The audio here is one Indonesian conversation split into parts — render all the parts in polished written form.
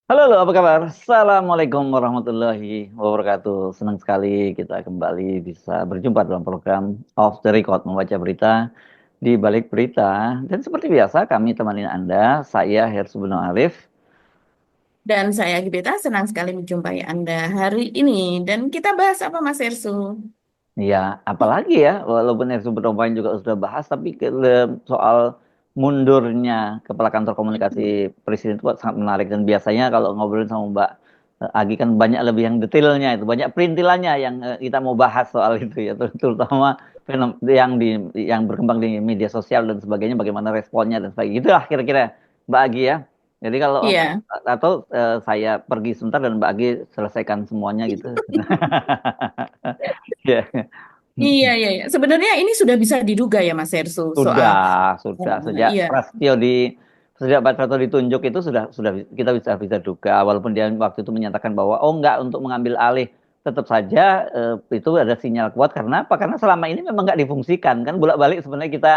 Halo, halo, apa kabar? Assalamualaikum warahmatullahi wabarakatuh. Senang sekali kita kembali bisa berjumpa dalam program Off the Record, membaca berita di balik berita. Dan seperti biasa, kami temani Anda, saya Hersu Beno Arif. Dan saya Gibeta senang sekali menjumpai Anda hari ini. Dan kita bahas apa Mas Ersu? Ya, apalagi ya, walaupun Hersu Beno juga sudah bahas, tapi soal mundurnya Kepala Kantor Komunikasi Presiden itu sangat menarik. Dan biasanya kalau ngobrolin sama Mbak Agi kan banyak lebih yang detailnya itu, banyak perintilannya yang kita mau bahas soal itu ya, terutama yang berkembang di media sosial dan sebagainya, bagaimana responnya dan sebagainya. Itulah kira-kira Mbak Agi ya. Jadi kalau Iya, atau saya pergi sebentar dan Mbak Agi selesaikan semuanya gitu. Ya. iya, iya, iya. Sebenarnya ini sudah bisa diduga ya Mas Ersu soal Sudah sejak iya. Pak Prasetyo ditunjuk itu sudah kita bisa bisa duga, walaupun dia waktu itu menyatakan bahwa oh enggak untuk mengambil alih, tetap saja itu ada sinyal kuat karena apa? Karena selama ini memang nggak difungsikan kan, bolak-balik sebenarnya kita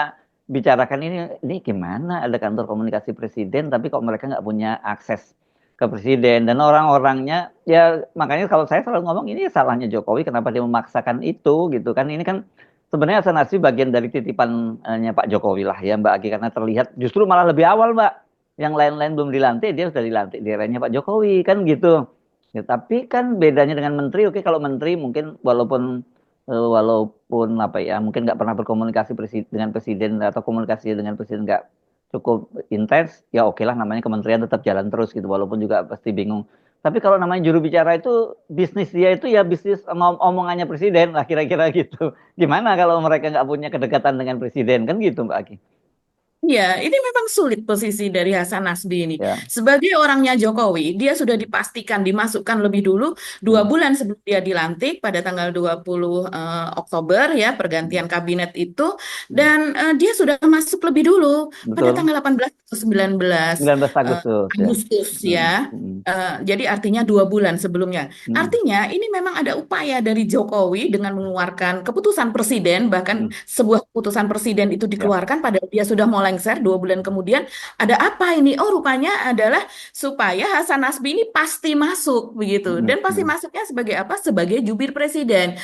bicarakan ini gimana ada kantor komunikasi presiden tapi kok mereka nggak punya akses ke presiden dan orang-orangnya, ya makanya kalau saya selalu ngomong ini salahnya Jokowi, kenapa dia memaksakan itu gitu kan. Ini kan sebenarnya Sanasi bagian dari titipannya Pak Jokowi lah ya Mbak Aki, karena terlihat justru malah lebih awal Mbak. Yang lain-lain belum dilantik, dia sudah dilantik di eranya Pak Jokowi kan gitu. Ya, tapi kan bedanya dengan menteri, oke kalau menteri mungkin walaupun apa ya, mungkin nggak pernah berkomunikasi dengan presiden atau komunikasi dengan presiden nggak cukup intens, ya oke lah namanya kementerian tetap jalan terus gitu, walaupun juga pasti bingung. Tapi kalau namanya juru bicara itu bisnis dia itu ya bisnis omongannya presiden lah kira-kira gitu. Gimana kalau mereka nggak punya kedekatan dengan presiden kan gitu Mbak Aki? Iya, ini memang sulit posisi dari Hasan Nasbi ini. Ya. Sebagai orangnya Jokowi, dia sudah dipastikan dimasukkan lebih dulu dua Hmm. bulan sebelum dia dilantik pada tanggal 20 Oktober ya, Hmm. pergantian kabinet itu. Hmm. Dan dia sudah masuk lebih dulu pada Betul. tanggal 18 atau 19 19 eh, Agustus ya. Agustus Hmm. ya. Hmm. Jadi artinya 2 bulan sebelumnya. Hmm. Artinya ini memang ada upaya dari Jokowi dengan mengeluarkan keputusan presiden, bahkan Hmm. sebuah keputusan presiden itu Ya. dikeluarkan pada dia sudah mau lengser 2 bulan kemudian. Ada apa ini? Oh, rupanya adalah supaya Hasan Nasbi ini pasti masuk begitu. Hmm. Dan pasti Hmm. masuknya sebagai apa? Sebagai jubir presiden.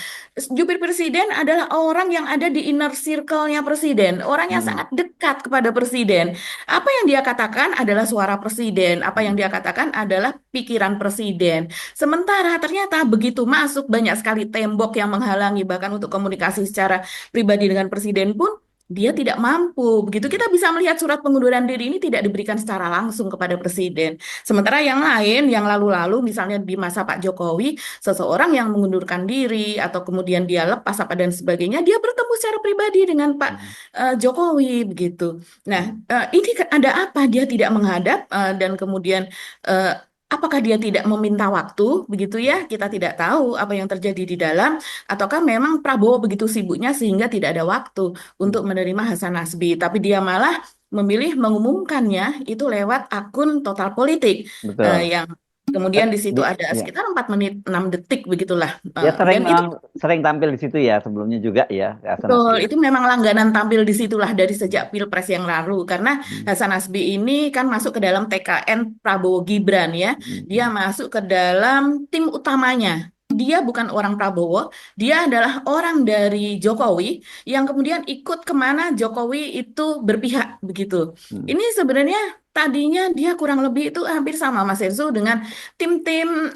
Jubir presiden adalah orang yang ada di inner circle-nya presiden, orang yang Hmm. sangat dekat kepada presiden. Apa yang dia katakan adalah suara presiden, apa yang Hmm. dia katakan adalah pikiran presiden. Sementara ternyata begitu masuk banyak sekali tembok yang menghalangi bahkan untuk komunikasi secara pribadi dengan presiden pun dia tidak mampu. Begitu kita bisa melihat surat pengunduran diri ini tidak diberikan secara langsung kepada presiden. Sementara yang lain, yang lalu-lalu misalnya di masa Pak Jokowi, seseorang yang mengundurkan diri atau kemudian dia lepas apa dan sebagainya, dia bertemu secara pribadi dengan Pak Hmm. Jokowi begitu. Nah, Hmm. ini ada apa dia tidak menghadap dan kemudian eh, apakah dia tidak meminta waktu begitu ya? Kita tidak tahu apa yang terjadi di dalam ataukah memang Prabowo begitu sibuknya sehingga tidak ada waktu untuk Hmm. menerima Hasan Nasbi, tapi dia malah memilih mengumumkannya itu lewat akun Total Politik Betul. yang kemudian di situ Dia, ada ya. sekitar 4 menit 6 detik begitulah. Dia sering Dan itu memang sering tampil di situ ya sebelumnya juga ya Hasan betul, Nasbi ya. itu memang langganan tampil di situlah dari sejak Pilpres yang lalu. Karena Hmm. Hasan Nasbi ini kan masuk ke dalam TKN Prabowo Gibran ya. Dia Hmm. masuk ke dalam tim utamanya. Dia bukan orang Prabowo, dia adalah orang dari Jokowi yang kemudian ikut kemana Jokowi itu berpihak begitu. Hmm. Ini sebenarnya tadinya dia kurang lebih itu hampir sama Mas Enzo dengan tim-tim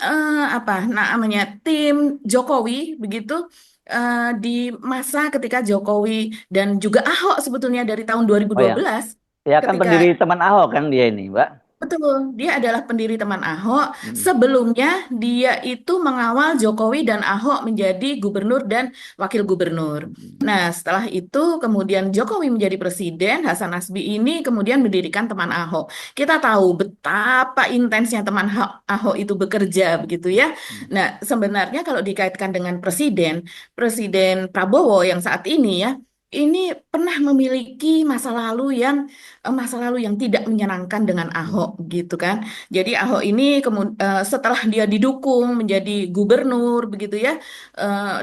apa namanya tim Jokowi begitu di masa ketika Jokowi dan juga Ahok sebetulnya dari tahun Oh ya. 2012 Ya kan ketika pendiri teman Ahok kan dia ini, Mbak. betul dia adalah pendiri teman Ahok. Hmm. Sebelumnya dia itu mengawal Jokowi dan Ahok menjadi gubernur dan wakil gubernur. Hmm. Nah, setelah itu kemudian Jokowi menjadi presiden, Hasan Nasbi ini kemudian mendirikan teman Ahok. Kita tahu betapa intensnya teman Ahok itu bekerja begitu ya. Hmm. Nah, sebenarnya kalau dikaitkan dengan presiden, Presiden Prabowo yang saat ini ya, ini pernah memiliki masa lalu yang tidak menyenangkan dengan Hmm. Ahok gitu kan. Jadi Ahok ini setelah dia didukung menjadi gubernur begitu ya,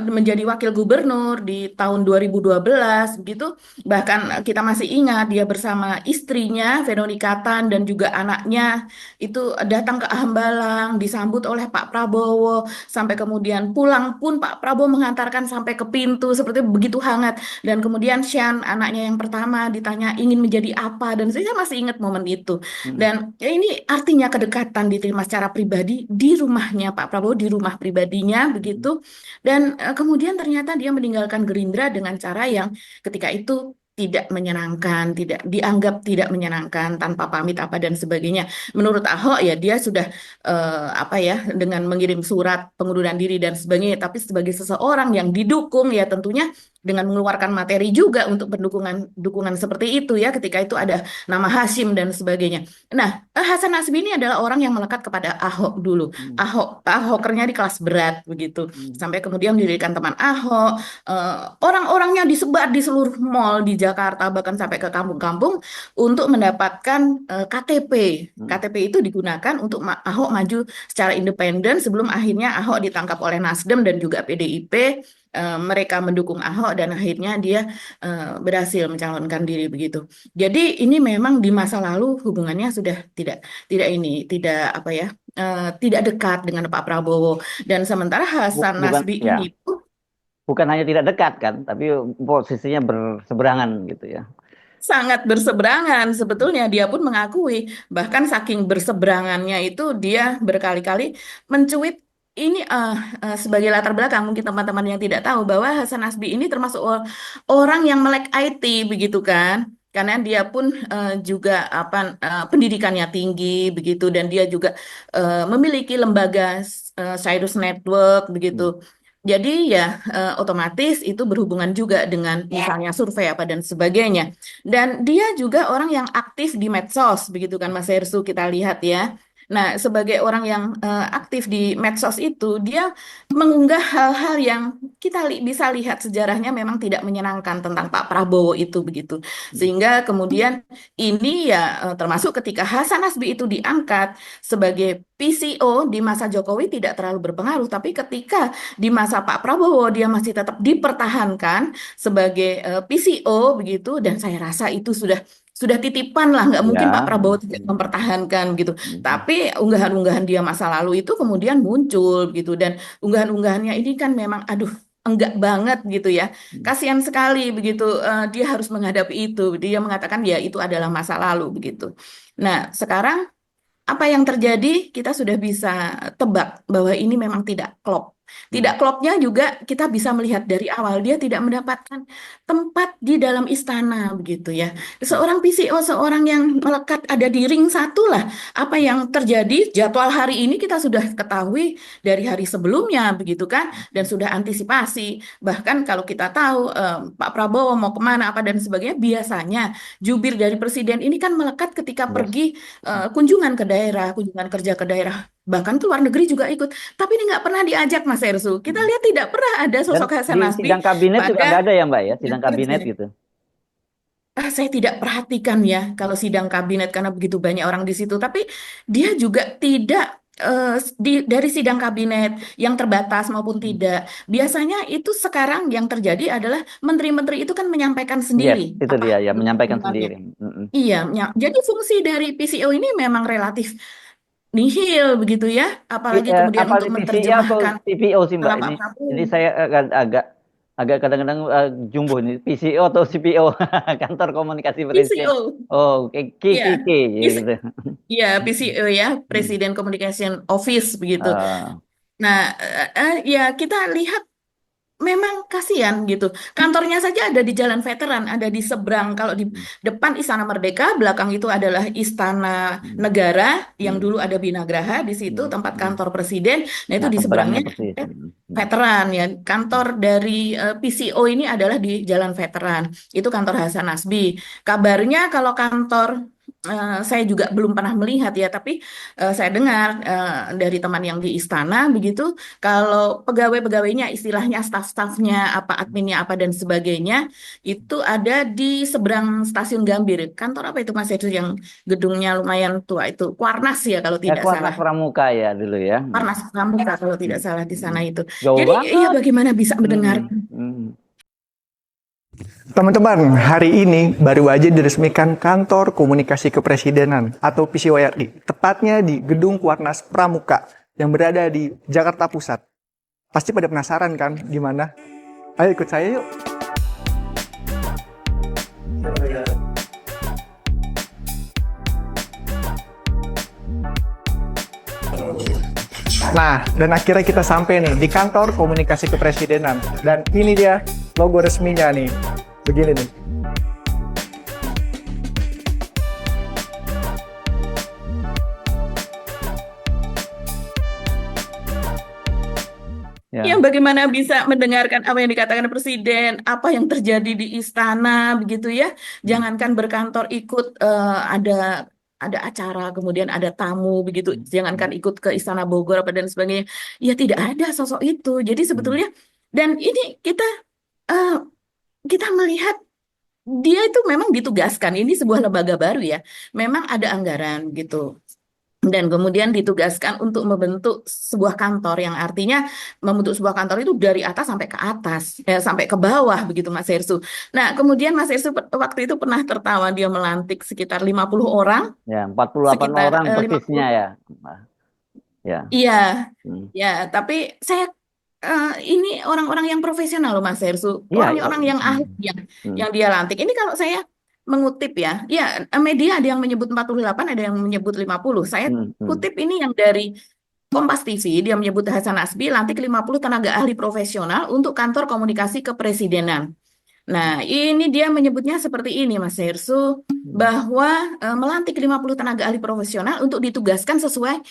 menjadi wakil gubernur di tahun 2012 begitu. Bahkan kita masih ingat dia bersama istrinya Veronica Tan dan juga anaknya itu datang ke Hambalang disambut oleh Pak Prabowo sampai kemudian pulang pun Pak Prabowo mengantarkan sampai ke pintu seperti begitu hangat. Dan kemudian Sean, anaknya yang pertama, ditanya ingin menjadi apa. Dan saya masih ingat momen itu. Hmm. Dan ya ini artinya kedekatan diterima secara pribadi di rumahnya Pak Prabowo, di rumah pribadinya Hmm. begitu. Dan kemudian ternyata dia meninggalkan Gerindra dengan cara yang ketika itu tidak menyenangkan, tidak dianggap tidak menyenangkan tanpa pamit apa dan sebagainya. Menurut Ahok ya dia sudah apa ya dengan mengirim surat pengunduran diri dan sebagainya. Tapi sebagai seseorang yang didukung ya tentunya dengan mengeluarkan materi juga untuk dukungan seperti itu ya ketika itu ada nama Hashim dan sebagainya. Nah, Hasan Nasbi ini adalah orang yang melekat kepada Ahok dulu. Hmm. Ahokernya di kelas berat begitu. Hmm. Sampai kemudian mendirikan teman Ahok, orang-orangnya disebar di seluruh mall di Jakarta bahkan sampai ke kampung-kampung untuk mendapatkan KTP. Hmm. KTP itu digunakan untuk Ahok maju secara independen sebelum akhirnya Ahok ditangkap oleh Nasdem dan juga PDIP. Mereka mendukung Ahok dan akhirnya dia berhasil mencalonkan diri begitu. Jadi ini memang di masa lalu hubungannya sudah tidak apa ya tidak dekat dengan Pak Prabowo dan sementara Hasan Bukan Nasbi ya, ini tuh bukan hanya tidak dekat kan, tapi posisinya berseberangan gitu ya. sangat berseberangan sebetulnya dia pun mengakui bahkan saking berseberangannya itu dia berkali-kali mencuit ini sebagai latar belakang mungkin teman-teman yang tidak tahu bahwa Hasan Nasbi ini termasuk orang yang melek IT begitu kan karena dia pun juga apa pendidikannya tinggi begitu dan dia juga memiliki lembaga Cyrus Network Hmm. begitu. Jadi ya otomatis itu berhubungan juga dengan misalnya survei apa dan sebagainya. Dan dia juga orang yang aktif di medsos, begitu kan Mas Hersu kita lihat ya. Nah, sebagai orang yang aktif di medsos itu, dia mengunggah hal-hal yang kita bisa lihat sejarahnya memang tidak menyenangkan tentang Pak Prabowo itu begitu. Hmm. Sehingga kemudian ini ya termasuk ketika Hasan Nasbi itu diangkat sebagai PCO di masa Jokowi tidak terlalu berpengaruh, tapi ketika di masa Pak Prabowo dia masih tetap dipertahankan sebagai PCO begitu dan saya rasa itu sudah titipan lah nggak mungkin Pak Ya. Prabowo tidak Hmm. mempertahankan gitu Hmm. tapi unggahan-unggahan dia masa lalu itu kemudian muncul gitu dan unggahan-unggahannya ini kan memang aduh enggak banget gitu ya Hmm. kasihan sekali begitu dia harus menghadapi itu dia mengatakan ya itu adalah masa lalu begitu nah sekarang apa yang terjadi, kita sudah bisa tebak bahwa ini memang tidak klop. Hmm. Tidak klopnya juga kita bisa melihat dari awal dia tidak mendapatkan tempat di dalam istana begitu ya. Hmm. Seorang PCO, seorang yang melekat ada di ring satu lah. Apa yang terjadi jadwal hari ini kita sudah ketahui dari hari sebelumnya begitu kan dan sudah antisipasi. Bahkan kalau kita tahu Pak Prabowo mau kemana apa dan sebagainya biasanya jubir dari presiden ini kan melekat ketika Yes. pergi kunjungan ke daerah, kunjungan kerja ke daerah, bahkan ke luar negeri juga ikut. Tapi ini nggak pernah diajak Mas Ersu. Kita Hmm. lihat tidak pernah ada Dan sosok Hasan di Nasbi sidang kabinet juga pada nggak ada ya Mbak ya, yang sidang kabinet kerja. gitu. Saya tidak perhatikan ya kalau sidang kabinet karena begitu banyak orang di situ. Tapi dia juga tidak dari sidang kabinet yang terbatas maupun Hmm. tidak. Biasanya itu sekarang yang terjadi adalah menteri-menteri itu kan menyampaikan Yes, sendiri itu apa dia ya, menyampaikan dukungannya. sendiri. Hmm. Iya, jadi fungsi dari PCO ini memang relatif nihil begitu ya, apalagi kemudian Apa untuk PCI atau menerjemahkan CPO sih Mbak? salah Pak Ini Prabowo. saya agak agak kadang-kadang jumbo ini PCO atau CPO, Kantor Komunikasi Presiden. PCO, Oh, ya, KKK gitu. ya PCO ya, Hmm. Presiden Communication Office begitu. Ah. Nah, ya kita lihat memang kasihan gitu. Kantornya saja ada di Jalan Veteran, ada di seberang. Kalau di Hmm. depan Istana Merdeka, belakang itu adalah Istana Hmm. Negara yang Hmm. dulu ada Binagraha di situ Hmm. tempat Hmm. kantor presiden. Nah itu Nah, di seberangnya seberangnya persis. ada Hmm. Hmm. Veteran ya. Hmm. Kantor dari PCO ini adalah di Jalan Veteran. Itu kantor Hasan Nasbi. Kabarnya kalau kantor saya juga belum pernah melihat ya, tapi saya dengar dari teman yang di istana begitu, kalau pegawai-pegawainya, istilahnya staf-stafnya, apa adminnya apa dan sebagainya, itu ada di seberang stasiun Gambir. Kantor apa itu Mas Edu yang gedungnya lumayan tua itu? Kuarnas ya kalau Ya tidak Kuarnas salah. Pramuka ya dulu ya. Kuarnas Pramuka kalau tidak Hmm. salah di sana Hmm. itu. Jauh Jadi ya banget. bagaimana bisa mendengar. Hmm. Hmm. Teman-teman, hari ini baru aja diresmikan Kantor Komunikasi Kepresidenan atau PCWRI, tepatnya di Gedung Kuarnas Pramuka yang berada di Jakarta Pusat. Pasti pada penasaran kan gimana? Ayo ikut saya yuk. Nah, dan akhirnya kita sampai nih di Kantor Komunikasi Kepresidenan. Dan ini dia logo resminya nih. Begini nih. Ya. Ya, bagaimana bisa mendengarkan apa yang dikatakan Presiden, apa yang terjadi di istana, begitu ya. Hmm. Jangankan berkantor ikut ada acara, kemudian ada tamu, begitu. Jangankan ikut ke Istana Bogor apa dan sebagainya. Ya tidak ada sosok itu. Jadi Hmm. sebetulnya, dan ini eh, kita melihat dia itu memang ditugaskan. Ini sebuah lembaga baru ya. Memang ada anggaran gitu. Dan kemudian ditugaskan untuk membentuk sebuah kantor yang artinya membentuk sebuah kantor itu dari atas sampai ke atas, sampai ke bawah begitu Mas Hersu. Nah, kemudian Mas Hersu waktu itu pernah tertawa dia melantik sekitar 50 orang, Ya, 48 sekitar orang lima persisnya puluh. ya. Ya. Iya, Hmm. ya, tapi saya ini orang-orang yang profesional loh Mas Hersu, Iya, iya. orang-orang yang ahli Hmm. Hmm. yang dia lantik. Ini kalau saya mengutip ya, ya media ada yang menyebut 48, ada yang menyebut 50. Saya Hmm. Hmm. kutip ini yang dari Kompas TV, dia menyebut Hasan Nasbi lantik 50 tenaga ahli profesional untuk kantor komunikasi kepresidenan. Nah, ini dia menyebutnya seperti ini, Mas Hersu, Hmm. bahwa melantik 50 tenaga ahli profesional untuk ditugaskan sesuai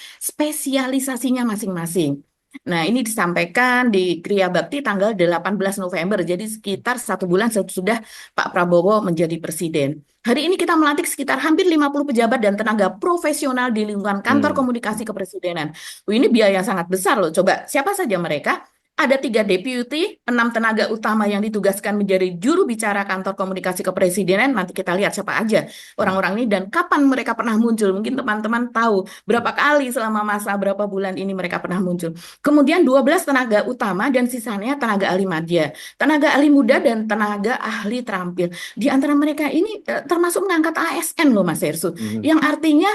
spesialisasinya masing-masing. Nah, ini disampaikan di Kriya Bakti tanggal 18 November, jadi sekitar 1 bulan sesudah Pak Prabowo menjadi presiden. Hari ini kita melantik sekitar hampir 50 pejabat dan tenaga profesional di lingkungan kantor Hmm. komunikasi kepresidenan. Ini biaya yang sangat besar loh. Coba siapa saja mereka? Ada 3 deputi, 6 tenaga utama yang ditugaskan menjadi juru bicara kantor komunikasi kepresidenan. Nanti kita lihat siapa aja Hmm. orang-orang ini dan kapan mereka pernah muncul. Mungkin teman-teman tahu berapa kali selama masa berapa bulan ini mereka pernah muncul. Kemudian 12 tenaga utama dan sisanya tenaga ahli madya, tenaga ahli muda dan tenaga ahli terampil. Di antara mereka ini termasuk mengangkat ASN loh Mas Hersu. Hmm. Yang artinya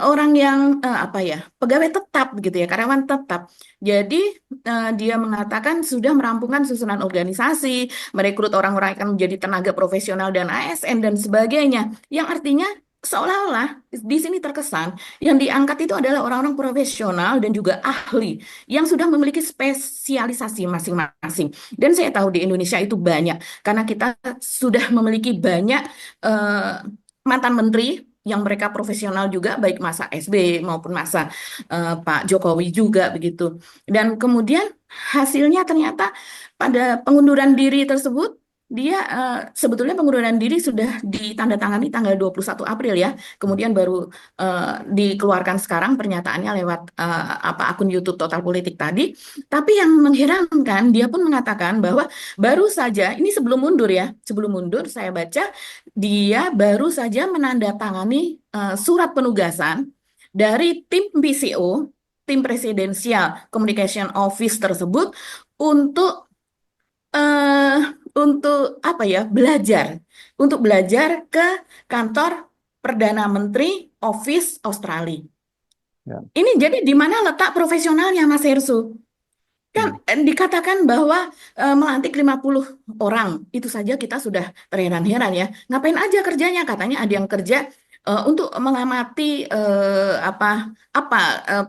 orang yang apa ya, pegawai tetap gitu ya, karyawan tetap. Jadi dia mengatakan sudah merampungkan susunan organisasi, merekrut orang-orang yang akan menjadi tenaga profesional dan ASN dan sebagainya. Yang artinya seolah-olah di sini terkesan yang diangkat itu adalah orang-orang profesional dan juga ahli yang sudah memiliki spesialisasi masing-masing. Dan saya tahu di Indonesia itu banyak karena kita sudah memiliki banyak eh, mantan menteri yang mereka profesional juga, baik masa SB maupun masa Pak Jokowi juga begitu. Dan kemudian hasilnya ternyata pada pengunduran diri tersebut, dia sebetulnya pengunduran diri sudah ditandatangani tanggal 21 April ya. Kemudian baru dikeluarkan sekarang pernyataannya lewat apa akun YouTube Total Politik tadi. Tapi yang mengherankan, dia pun mengatakan bahwa baru saja, ini sebelum mundur ya, sebelum mundur saya baca, dia baru saja menandatangani surat penugasan dari tim PCO, tim Presidential Communication Office tersebut untuk eh untuk apa ya untuk belajar ke kantor Perdana Menteri Office Australia. Ya. Ini jadi di mana letak profesionalnya Mas Hersu? Kan Hmm. dikatakan bahwa melantik 50 orang, itu saja kita sudah terheran-heran ya. Ngapain aja kerjanya? Katanya ada yang kerja untuk mengamati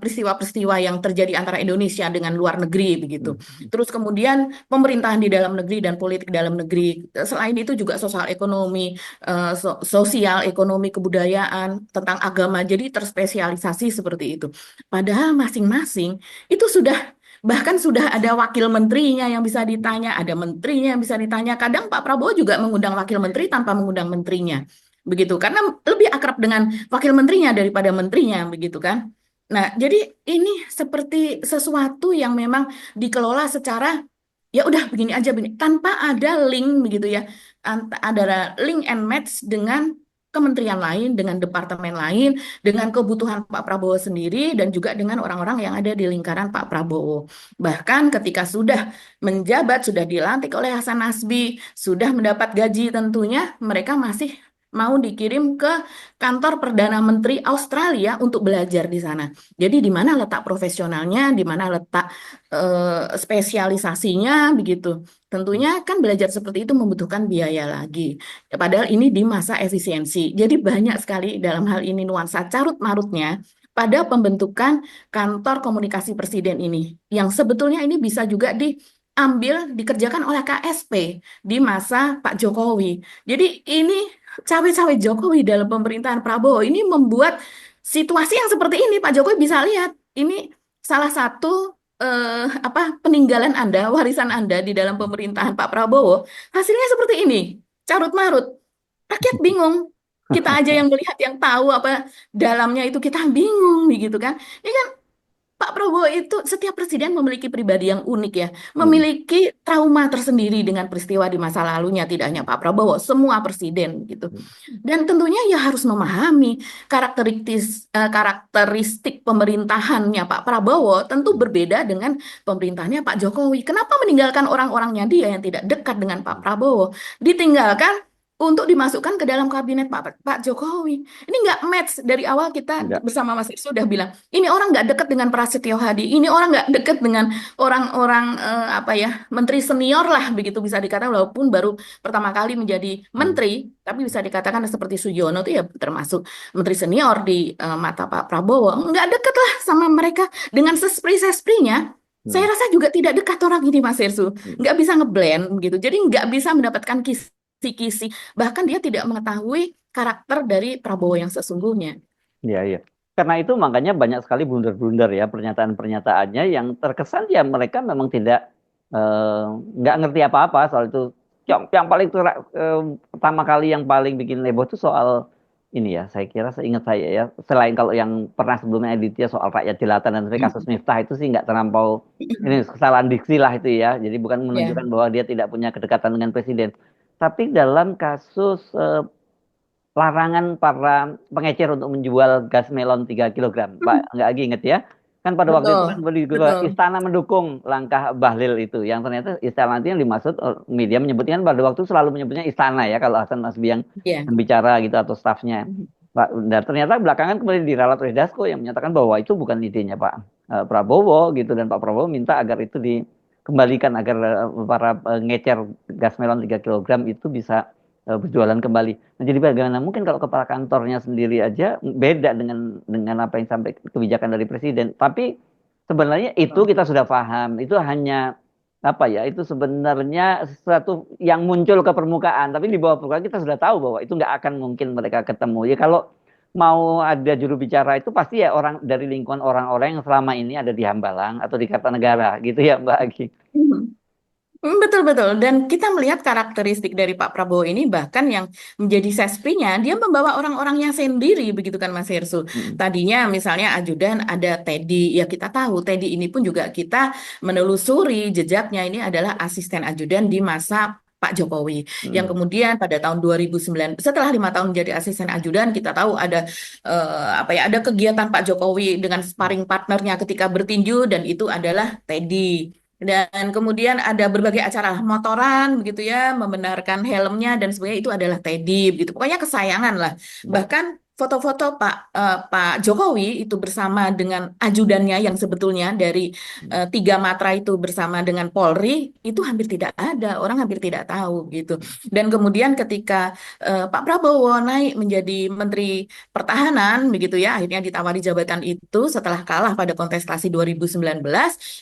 peristiwa-peristiwa yang terjadi antara Indonesia dengan luar negeri begitu. Hmm. Terus kemudian pemerintahan di dalam negeri dan politik dalam negeri. Selain itu juga sosial ekonomi, sosial ekonomi kebudayaan, tentang agama. Jadi terspesialisasi seperti itu. Padahal masing-masing itu bahkan sudah ada wakil menterinya yang bisa ditanya, ada menterinya yang bisa ditanya. Kadang Pak Prabowo juga mengundang wakil menteri tanpa mengundang menterinya. begitu, karena lebih akrab dengan wakil menterinya daripada menterinya, begitu kan. Nah, jadi ini seperti sesuatu yang memang dikelola secara ya udah begini aja begini tanpa ada link begitu ya, ada link and match dengan kementerian lain, dengan departemen lain, dengan kebutuhan Pak Prabowo sendiri dan juga dengan orang-orang yang ada di lingkaran Pak Prabowo. Bahkan ketika sudah menjabat, sudah dilantik oleh Hasan Nasbi, sudah mendapat gaji tentunya, mereka masih mau dikirim ke kantor Perdana Menteri Australia untuk belajar di sana. Jadi di mana letak profesionalnya, di mana letak spesialisasinya begitu. Tentunya kan belajar seperti itu membutuhkan biaya lagi. Padahal ini di masa efisiensi. Jadi banyak sekali dalam hal ini nuansa carut-marutnya pada pembentukan kantor komunikasi presiden ini. Yang sebetulnya ini bisa juga diambil, dikerjakan oleh KSP di masa Pak Jokowi. Jadi ini cawe-cawe Jokowi dalam pemerintahan Prabowo ini membuat situasi yang seperti ini Pak Jokowi bisa lihat. Ini salah satu peninggalan Anda, warisan Anda di dalam pemerintahan Pak Prabowo, hasilnya seperti ini, carut marut. Rakyat bingung. Kita aja yang melihat, yang tahu apa dalamnya itu kita bingung begitu kan. Ini kan Pak Prabowo itu setiap presiden memiliki pribadi yang unik ya, Hmm. memiliki trauma tersendiri dengan peristiwa di masa lalunya, tidak hanya Pak Prabowo, semua presiden gitu. Dan tentunya ya harus memahami karakteristik pemerintahannya Pak Prabowo tentu berbeda dengan pemerintahannya Pak Jokowi. Kenapa meninggalkan orang-orangnya dia yang tidak dekat dengan Pak Prabowo, ditinggalkan untuk dimasukkan ke dalam kabinet Pak Jokowi? Ini nggak match dari awal. Kita Enggak. bersama Mas Irsu sudah bilang, ini orang nggak dekat dengan Prasetyo Hadi, ini orang nggak dekat dengan orang-orang apa ya, menteri senior lah begitu bisa dikatakan, walaupun baru pertama kali menjadi Hmm. menteri, tapi bisa dikatakan seperti Sujono itu ya termasuk menteri senior di mata Pak Prabowo. Nggak dekat lah sama mereka dengan sespri-sesprinya. Hmm. Saya rasa juga tidak dekat orang ini Mas Irsu, Hmm. nggak bisa ngeblend gitu, jadi nggak bisa mendapatkan kisi-kisi. Bahkan dia tidak mengetahui karakter dari Prabowo yang sesungguhnya. Iya, iya. Karena itu makanya banyak sekali blunder-blunder ya pernyataan-pernyataannya yang terkesan ya mereka memang tidak nggak ngerti apa-apa soal itu. Yang paling pertama kali yang paling bikin heboh itu soal ini ya. Saya kira seingat saya ya. Selain kalau yang pernah sebelumnya Aditya soal rakyat jelata dan kasus Miftah itu sih nggak terlampau ini kesalahan diksi lah itu ya. Jadi bukan Ya. menunjukkan bahwa dia tidak punya kedekatan dengan presiden. Tapi dalam kasus larangan para pengecer untuk menjual gas melon 3 kilogram. Pak, nggak lagi inget ya. Kan pada waktu itu kan Betul, betul. istana mendukung langkah Bahlil itu. Yang ternyata istana itu yang dimaksud media menyebutkan pada waktu selalu menyebutnya istana ya kalau Hasan Nasbi yang Ya. bicara gitu atau stafnya. Pak, dan ternyata belakangan kemudian diralat oleh Dasko yang menyatakan bahwa itu bukan idenya Pak Prabowo gitu dan Pak Prabowo minta agar itu dikembalikan agar para ngecer gas melon 3 kilogram itu bisa berjualan kembali. Nah, jadi bagaimana mungkin kalau kepala kantornya sendiri aja beda dengan apa yang sampai kebijakan dari presiden. Tapi sebenarnya itu kita sudah paham. Itu hanya apa ya? Itu sebenarnya sesuatu yang muncul ke permukaan. Tapi di bawah permukaan kita sudah tahu bahwa itu nggak akan mungkin mereka ketemu. Ya kalau mau ada juru bicara itu pasti ya orang dari lingkungan orang-orang yang selama ini ada di Hambalang atau di Kartanegara gitu ya Mbak Agi. Betul, betul. Dan kita melihat karakteristik dari Pak Prabowo ini bahkan yang menjadi sesprinya, dia membawa orang-orangnya sendiri, begitu kan Mas Hirsu. Mm, Tadinya misalnya ajudan ada Teddy, ya kita tahu Teddy ini pun juga kita menelusuri jejaknya, ini adalah asisten ajudan di masa Pak Jokowi. Yang mm, kemudian pada tahun 2009, setelah 5 tahun menjadi asisten ajudan, kita tahu ada ada kegiatan Pak Jokowi dengan sparring partnernya ketika bertinju dan itu adalah Teddy. Dan kemudian ada berbagai acara motoran begitu ya, membenarkan helmnya dan sebagainya itu adalah Teddy begitu. Pokoknya kesayangan lah. mm, Bahkan foto-foto Pak Jokowi itu bersama dengan ajudannya yang sebetulnya dari tiga matra itu bersama dengan Polri itu hampir tidak ada, orang hampir tidak tahu gitu. Dan kemudian ketika Pak Prabowo naik menjadi Menteri Pertahanan begitu ya, akhirnya ditawari jabatan itu setelah kalah pada kontestasi 2019.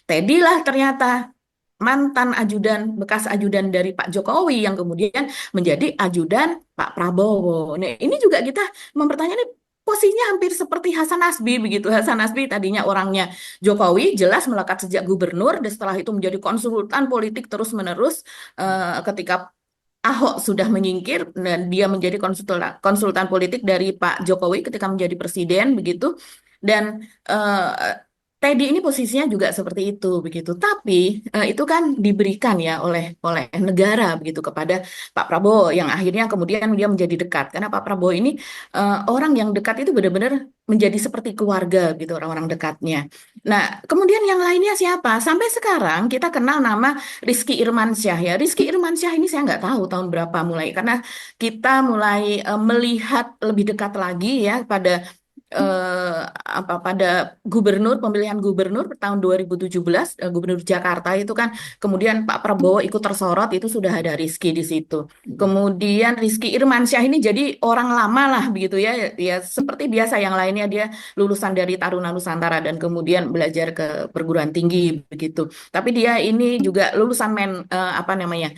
Teddy lah ternyata mantan ajudan, bekas ajudan dari Pak Jokowi yang kemudian menjadi ajudan Pak Prabowo. Nah, ini juga kita mempertanyakan posisinya hampir seperti Hasan Nasbi begitu. Hasan Nasbi tadinya orangnya Jokowi, jelas melekat sejak gubernur dan setelah itu menjadi konsultan politik terus-menerus ketika Ahok sudah menyingkir dan dia menjadi konsultan politik dari Pak Jokowi ketika menjadi presiden begitu. Dan Teddy ini posisinya juga seperti itu begitu. Tapi itu kan diberikan ya oleh negara begitu kepada Pak Prabowo yang akhirnya kemudian dia menjadi dekat karena Pak Prabowo ini orang yang dekat itu benar-benar menjadi seperti keluarga gitu orang-orang dekatnya. Nah, kemudian yang lainnya siapa? Sampai sekarang kita kenal nama Rizky Irmansyah ya. Rizky Irmansyah ini saya nggak tahu tahun berapa mulai karena kita mulai melihat lebih dekat lagi ya pada gubernur pemilihan gubernur tahun 2017 gubernur Jakarta itu kan kemudian Pak Prabowo ikut tersorot itu sudah ada Rizky di situ. Kemudian Rizky Irmansyah ini jadi orang lama lah begitu ya ya seperti biasa yang lainnya dia lulusan dari Taruna Nusantara dan kemudian belajar ke perguruan tinggi begitu. Tapi dia ini juga lulusan apa namanya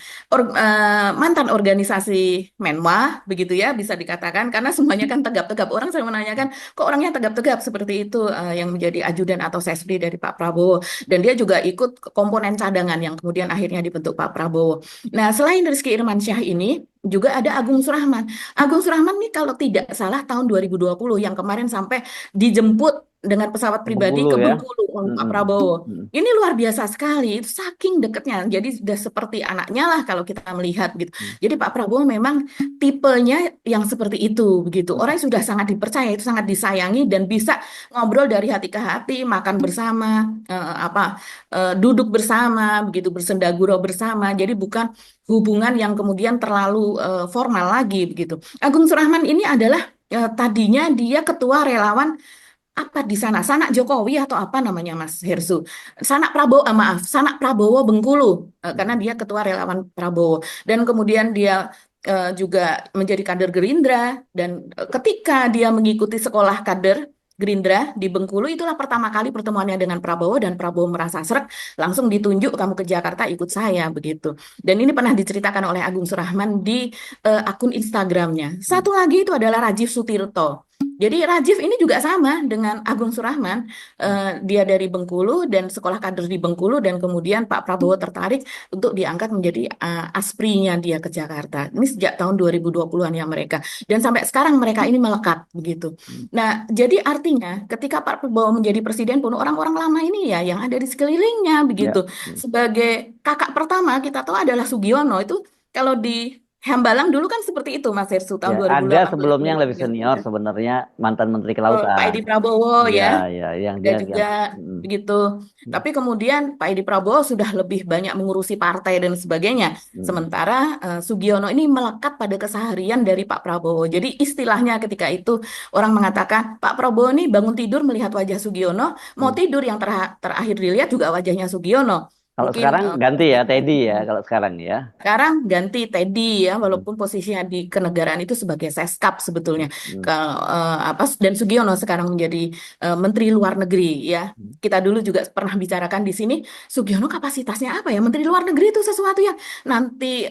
mantan organisasi Menwa begitu ya bisa dikatakan karena semuanya kan tegap-tegap orang sering menanyakan kok orangnya tegap-tegap seperti itu yang menjadi ajudan atau sesri dari Pak Prabowo dan dia juga ikut komponen cadangan yang kemudian akhirnya dibentuk Pak Prabowo. Nah, selain Rizky Irmansyah ini juga ada Agung Surahman. Agung Surahman nih kalau tidak salah tahun 2020 yang kemarin sampai dijemput dengan pesawat pribadi Bengkulu ke ya. Bengkulu oleh Pak Mm-mm. Prabowo. Mm. Ini luar biasa sekali, itu saking dekatnya. Jadi sudah seperti anaknya lah kalau kita melihat gitu. Mm. Jadi Pak Prabowo memang tipenya yang seperti itu begitu. Orang yang sudah sangat dipercaya, itu sangat disayangi dan bisa ngobrol dari hati ke hati, makan bersama, duduk bersama, begitu bersendagurau bersama. Jadi bukan hubungan yang kemudian terlalu formal lagi begitu. Agung Surahman ini adalah tadinya dia ketua relawan apa di sana Sanak Jokowi atau apa namanya Mas Hersu Sanak Prabowo maaf Sanak Prabowo Bengkulu karena dia ketua relawan Prabowo dan kemudian dia juga menjadi kader Gerindra dan ketika dia mengikuti sekolah kader Gerindra di Bengkulu itulah pertama kali pertemuannya dengan Prabowo dan Prabowo merasa srek langsung ditunjuk kamu ke Jakarta ikut saya begitu dan ini pernah diceritakan oleh Agung Surahman di akun Instagramnya. Satu lagi itu adalah Rajiv Sutirto. Jadi Rajiv ini juga sama dengan Agung Surahman. Dia dari Bengkulu dan sekolah kader di Bengkulu dan kemudian Pak Prabowo tertarik untuk diangkat menjadi asprinya dia ke Jakarta. Ini sejak tahun 2020-an ya mereka. Dan sampai sekarang mereka ini melekat begitu. Nah, jadi artinya ketika Pak Prabowo menjadi presiden pun orang-orang lama ini ya yang ada di sekelilingnya Ya. begitu. Sebagai kakak pertama kita tahu adalah Sugiono itu kalau di Hambalang dulu kan seperti itu Mas Hersu tahun Ya, ada 2018 sebelumnya yang lebih senior 2019. sebenarnya mantan Menteri Pak Kelautan. Edi Prabowo ya, Ya, yang ada dia juga mm, begitu. Tapi kemudian Pak Edi Prabowo sudah lebih banyak mengurusi partai dan sebagainya. mm, Sementara Sugiono ini melekat pada keseharian dari Pak Prabowo. Jadi istilahnya ketika itu orang mengatakan Pak Prabowo ini bangun tidur melihat wajah Sugiono, mau mm. tidur yang terakhir dilihat juga wajahnya Sugiono. Kalau Mungkin sekarang ganti ya Teddy ya kalau sekarang ya. sekarang ganti Teddy ya, Mm, walaupun posisinya di kenegaraan itu sebagai seskap sebetulnya. mm, Kalau dan Sugiono sekarang menjadi Menteri Luar Negeri ya. mm, Kita dulu juga pernah bicarakan di sini, Sugiono kapasitasnya apa ya? Menteri Luar Negeri itu sesuatu yang nanti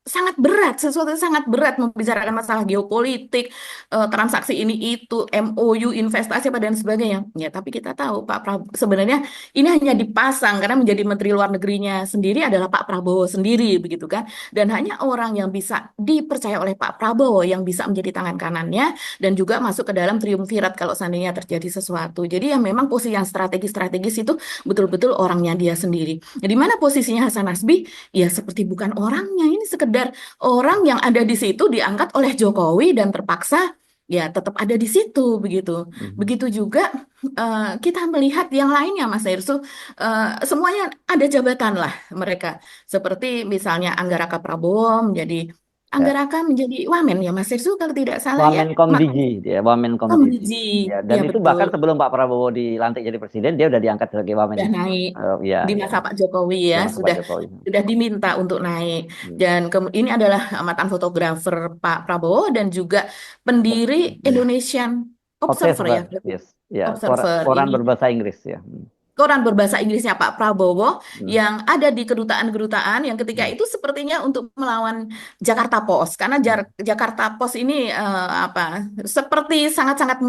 sangat berat, sesuatu yang sangat berat membicarakan masalah geopolitik, transaksi ini itu, MOU, investasi apa dan sebagainya. Ya, tapi kita tahu Pak Prabowo sebenarnya ini hanya dipasang karena menjadi Menteri Luar Negerinya sendiri adalah Pak Prabowo sendiri, begitu kan? Dan hanya orang yang bisa dipercaya oleh Pak Prabowo yang bisa menjadi tangan kanannya dan juga masuk ke dalam triumvirat kalau seandainya terjadi sesuatu. Jadi yang memang posisi yang strategis-strategis itu betul-betul orangnya dia sendiri. Di mana posisinya Hasan Nasbi? Ya seperti bukan orangnya, ini sekedar orang yang ada di situ diangkat oleh Jokowi dan terpaksa ya tetap ada di situ begitu. mm. Begitu juga kita melihat yang lainnya Mas Hersu, semuanya ada jabatan lah mereka. Seperti misalnya Anggaraka Prabowo menjadi Ya. Anggaraka menjadi Wamen ya Mas Hersu kalau tidak salah ya. Wamenkomdigi dia, Wamenkomdigi. Komdiji, Ya, dan ya itu betul. bahkan sebelum Pak Prabowo dilantik jadi presiden, dia udah diangkat sebagai Wamen. Sudah naik Ya, di ya, masa Pak Jokowi di ya, masa Pak sudah Jokowi. sudah diminta untuk naik. Hmm. Dan ini adalah mantan fotografer Pak Prabowo dan juga pendiri Indonesian Observer ya, Observer, yes, ya, Observer koran ini berbahasa Inggris ya. koran berbahasa Inggrisnya Pak Prabowo Hmm. yang ada di kedutaan-kedutaan yang ketika itu sepertinya untuk melawan Jakarta Post karena Jakarta Post ini seperti sangat-sangat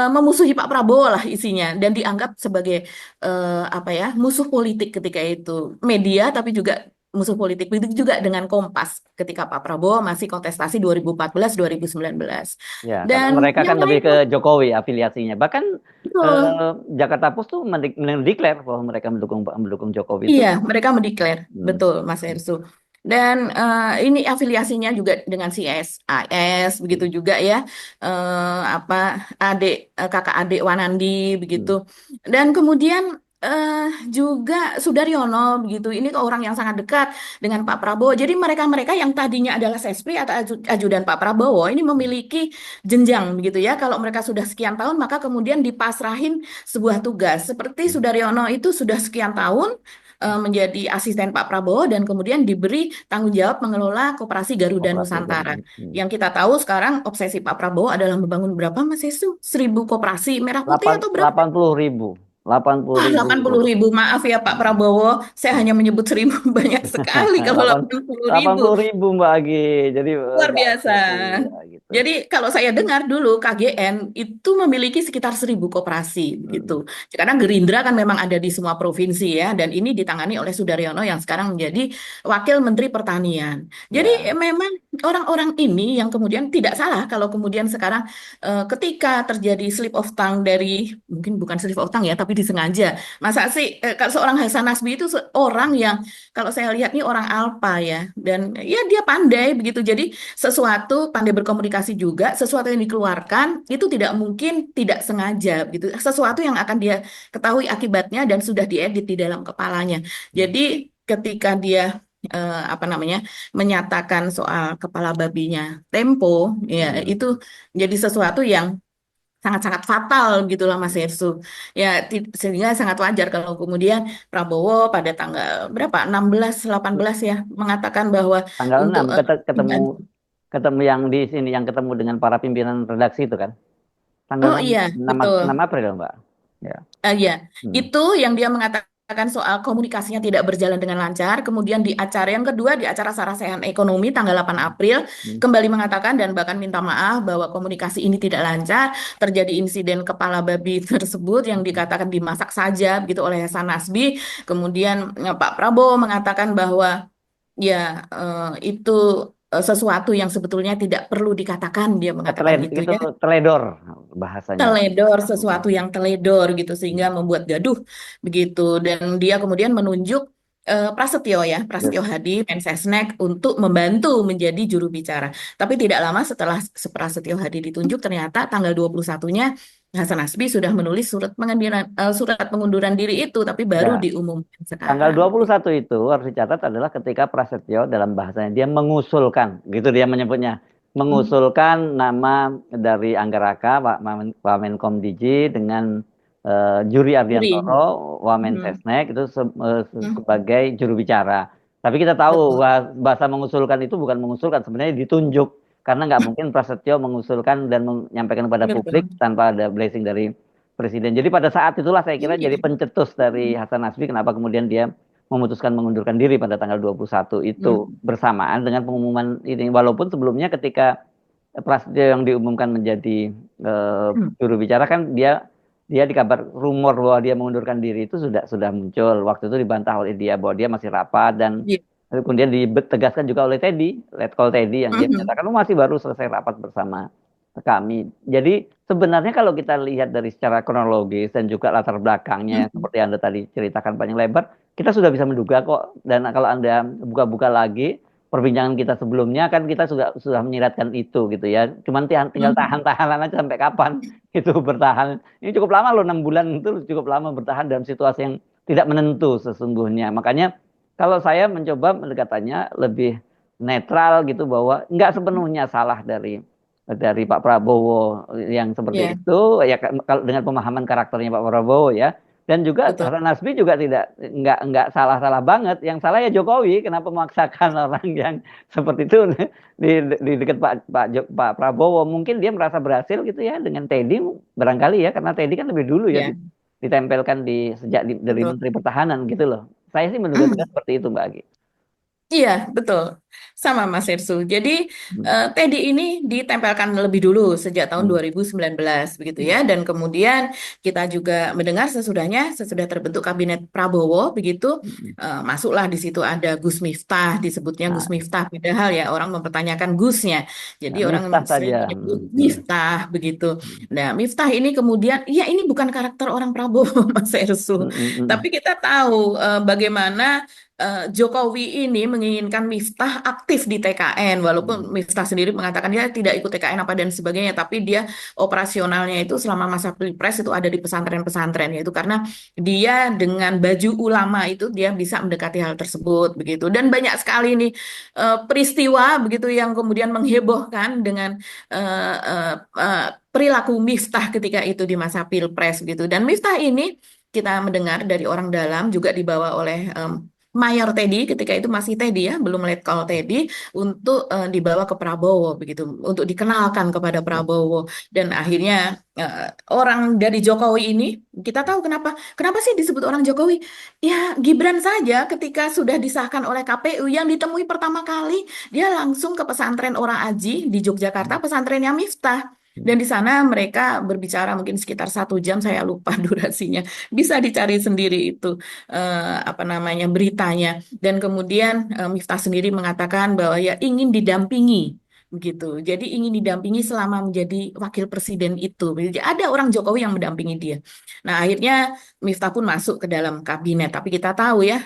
memusuhi Pak Prabowo lah isinya dan dianggap sebagai musuh politik ketika itu media tapi juga musuh politik. Begitu juga dengan Kompas ketika Pak Prabowo masih kontestasi 2014-2019. Ya, karena Dan mereka yang kan lebih ke lainnya Jokowi afiliasinya. Bahkan betul. Jakarta Post tuh mendeklar bahwa mereka mendukung Jokowi itu. Iya, mereka mendeklar, Hmm. betul, Mas Hersu. Dan ini afiliasinya juga dengan CSIS, begitu juga ya, apa kakak adik Wanandi, begitu. Hmm. Dan kemudian juga Sudaryono, begitu. Ini ke orang yang sangat dekat dengan Pak Prabowo. Jadi mereka-mereka yang tadinya adalah sespri atau ajudan Pak Prabowo, ini memiliki jenjang, begitu ya. Kalau mereka sudah sekian tahun, maka kemudian dipasrahin sebuah tugas. Seperti Sudaryono itu sudah sekian tahun menjadi asisten Pak Prabowo dan kemudian diberi tanggung jawab mengelola Koperasi Garuda Operasi Nusantara. Garuda. Yang kita tahu sekarang obsesi Pak Prabowo adalah membangun berapa Mas Yesu? 1.000 koperasi merah putih atau berapa? 80.000. 80 Wah, ribu. 80.000. Maaf ya Pak Hmm. Prabowo, saya hanya menyebut 1.000 banyak sekali kalau 80.000. 80.000 Mbak Agi. Jadi Luar biasa. banyak. Iya gitu. Jadi kalau saya dengar dulu KGN itu memiliki sekitar 1.000 koperasi begitu. Hmm. Karena Gerindra kan memang ada di semua provinsi ya, dan ini ditangani oleh Sudaryono yang sekarang menjadi Wakil Menteri Pertanian. Jadi Ya. memang orang-orang ini yang kemudian tidak salah kalau kemudian sekarang ketika terjadi slip of tongue dari, mungkin bukan slip of tongue ya, tapi disengaja. Masa sih kalau seorang Hasan Nasbi itu orang yang kalau saya lihat nih orang alpa ya, dan ya dia pandai begitu. Jadi sesuatu pandai berkomunikasi juga, sesuatu yang dikeluarkan itu tidak mungkin tidak sengaja gitu. Sesuatu yang akan dia ketahui akibatnya dan sudah diedit di dalam kepalanya. Jadi ketika dia apa namanya menyatakan soal kepala babinya Tempo, ya Hmm. itu jadi sesuatu yang sangat-sangat fatal gitulah Mas Hersu. Ya sehingga sangat wajar kalau kemudian Prabowo pada tanggal berapa 16 18 ya mengatakan bahwa Tanggal untuk 6 ketemu yang di sini yang ketemu dengan para pimpinan redaksi itu kan. Tanggal oh 6, iya 6, betul. 6 April Mbak. Ya. Ya, Hmm. itu yang dia mengatakan soal komunikasinya tidak berjalan dengan lancar. Kemudian di acara yang kedua, di acara Sarasehan Ekonomi tanggal 8 April, Hmm. kembali mengatakan dan bahkan minta maaf bahwa komunikasi ini tidak lancar. Terjadi insiden kepala babi tersebut yang dikatakan dimasak saja begitu oleh Hasan Nasbi. Kemudian Pak Prabowo mengatakan bahwa ya itu sesuatu yang sebetulnya tidak perlu dikatakan, dia mengatakan gitu Itu ya. teledor bahasanya. Teledor, Hmm. sesuatu yang teledor gitu sehingga membuat gaduh begitu, dan dia kemudian menunjuk Prasetyo ya, Prasetyo Yes. Hadi Mensesnek untuk membantu menjadi juru bicara. Tapi tidak lama setelah Prasetyo Hadi ditunjuk ternyata tanggal 21-nya Hasan Nasbi sudah menulis surat pengunduran diri itu tapi baru Ya. diumumkan Tanggal sekarang. 21 itu harus dicatat adalah ketika Prasetyo dalam bahasanya dia mengusulkan, gitu dia menyebutnya, Hmm. mengusulkan nama dari Anggaraka, Pak Menkom Diji dengan Juri Juri. Ardiantoro, Wamen Hmm. Sesnek itu Hmm. sebagai juru bicara. Tapi kita tahu Betul. bahasa mengusulkan itu bukan mengusulkan, sebenarnya ditunjuk. Karena nggak mungkin Prasetyo mengusulkan dan menyampaikan kepada publik Betul. tanpa ada blessing dari presiden. Jadi pada saat itulah saya kira jadi Iya. pencetus dari Hasan Nasbi kenapa kemudian dia memutuskan mengundurkan diri pada tanggal 21 itu Hmm. bersamaan dengan pengumuman ini. Walaupun sebelumnya ketika Prasetyo yang diumumkan menjadi Hmm. juru bicara kan dia dikabar rumor bahwa dia mengundurkan diri itu sudah muncul. Waktu itu dibantah oleh dia bahwa dia masih rapat dan Iya. kemudian ditegaskan juga oleh Teddy, Letkol Teddy yang dia Hmm. menyatakan masih baru selesai rapat bersama kami. Jadi sebenarnya kalau kita lihat dari secara kronologis dan juga latar belakangnya Hmm. seperti Anda tadi ceritakan panjang lebar, kita sudah bisa menduga kok. Dan kalau Anda buka-buka lagi perbincangan kita sebelumnya kan kita sudah menyiratkan itu gitu ya. Cuman tinggal Hmm. tahan-tahan aja sampai kapan itu bertahan. Ini cukup lama loh 6 bulan itu cukup lama bertahan dalam situasi yang tidak menentu sesungguhnya. Makanya kalau saya mencoba pendekatannya lebih netral gitu bahwa nggak sepenuhnya salah dari Pak Prabowo yang seperti Iya, itu ya kalau dengan pemahaman karakternya Pak Prabowo ya dan juga betul. Hasan Nasbi juga tidak nggak salah-salah banget yang salah ya Jokowi kenapa memaksakan orang yang seperti itu di dekat Pak Prabowo mungkin dia merasa berhasil gitu ya dengan Teddy barangkali ya karena Teddy kan lebih dulu ya Iya, ditempelkan dari betul. Menteri Pertahanan gitu loh saya sih menduga seperti itu Mbak Agi. Iya, betul. Sama Mas Hersu. Jadi Hmm, Teddy ini ditempelkan lebih dulu sejak tahun hmm, 2019 begitu hmm, ya. Dan kemudian kita juga mendengar sesudah terbentuk kabinet Prabowo begitu, hmm. masuklah di situ ada Gus Miftah, disebutnya Gus Nah, Miftah, padahal ya orang mempertanyakan Gusnya. nah, Jadi Miftah orang sering saja. menyebut Miftah begitu. Nah, Miftah ini kemudian ya ini bukan karakter orang Prabowo Mas Hersu. Hmm, hmm, hmm, Tapi kita tahu bagaimana Jokowi ini menginginkan Miftah aktif di TKN, walaupun hmm, Miftah sendiri mengatakan dia tidak ikut TKN apa dan sebagainya, tapi dia operasionalnya itu selama masa Pilpres itu ada di pesantren-pesantren, yaitu karena dia dengan baju ulama itu dia bisa mendekati hal tersebut begitu. Dan banyak sekali nih peristiwa begitu yang kemudian menghebohkan dengan perilaku Miftah ketika itu di masa Pilpres gitu. Dan Miftah ini kita mendengar dari orang dalam juga dibawa oleh Mayor Teddy ketika itu masih Teddy ya, belum Letkol Teddy untuk dibawa ke Prabowo begitu, untuk dikenalkan kepada hmm. Prabowo dan akhirnya orang dari Jokowi ini kita tahu kenapa sih disebut orang Jokowi? Ya Gibran saja ketika sudah disahkan oleh KPU yang ditemui pertama kali dia langsung ke pesantren Orang Aji di Yogyakarta, pesantrennya Miftah. Dan di sana mereka berbicara mungkin sekitar 1 jam, saya lupa durasinya. Bisa dicari sendiri itu apa namanya beritanya dan kemudian Miftah sendiri mengatakan bahwa ya ingin didampingi begitu. Jadi ingin didampingi selama menjadi wakil presiden itu. Jadi ada orang Jokowi yang mendampingi dia. Nah, akhirnya Miftah pun masuk ke dalam kabinet, tapi kita tahu ya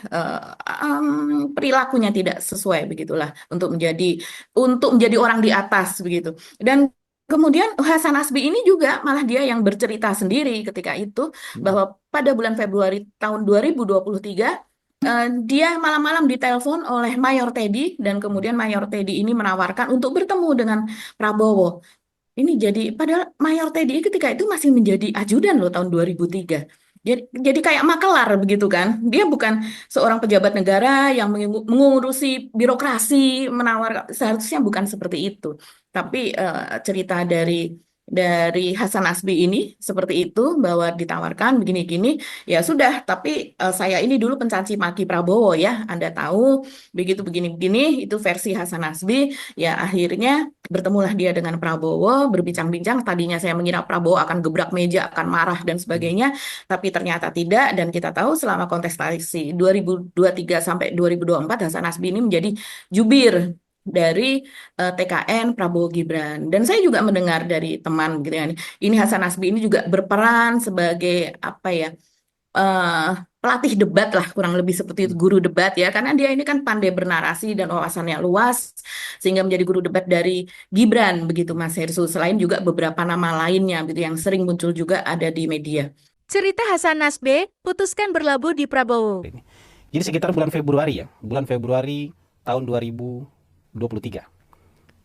perilakunya tidak sesuai begitulah untuk menjadi orang di atas begitu. Dan kemudian Hasan Asbi ini juga malah dia yang bercerita sendiri ketika itu bahwa pada bulan Februari tahun 2023 dia malam-malam ditelepon oleh Mayor Teddy dan kemudian Mayor Teddy ini menawarkan untuk bertemu dengan Prabowo. Ini jadi padahal Mayor Teddy ketika itu masih menjadi ajudan loh tahun 2003. Jadi kayak makelar begitu kan. Dia bukan seorang pejabat negara yang mengurusi birokrasi, seharusnya bukan seperti itu. Tapi cerita dari Hasan Asbi ini seperti itu bahwa ditawarkan begini-gini ya sudah tapi saya ini dulu pencaci maki Prabowo ya Anda tahu begitu begini-begini itu versi Hasan Asbi ya akhirnya bertemulah dia dengan Prabowo berbincang-bincang tadinya saya mengira Prabowo akan gebrak meja akan marah dan sebagainya tapi ternyata tidak dan kita tahu selama kontestasi 2023 sampai 2024 Hasan Asbi ini menjadi jubir dari TKN Prabowo Gibran. Dan saya juga mendengar dari teman gitu ya. Ini Hasan Asbi ini juga berperan sebagai apa ya? eh, pelatih debat lah kurang lebih seperti itu guru debat ya karena dia ini kan pandai bernarasi dan wawasannya luas sehingga menjadi guru debat dari Gibran begitu Mas Hersu selain juga beberapa nama lainnya gitu yang sering muncul juga ada di media. Cerita Hasan Nasbe putuskan berlabuh di Prabowo. Jadi sekitar bulan Februari ya, bulan Februari tahun 2023.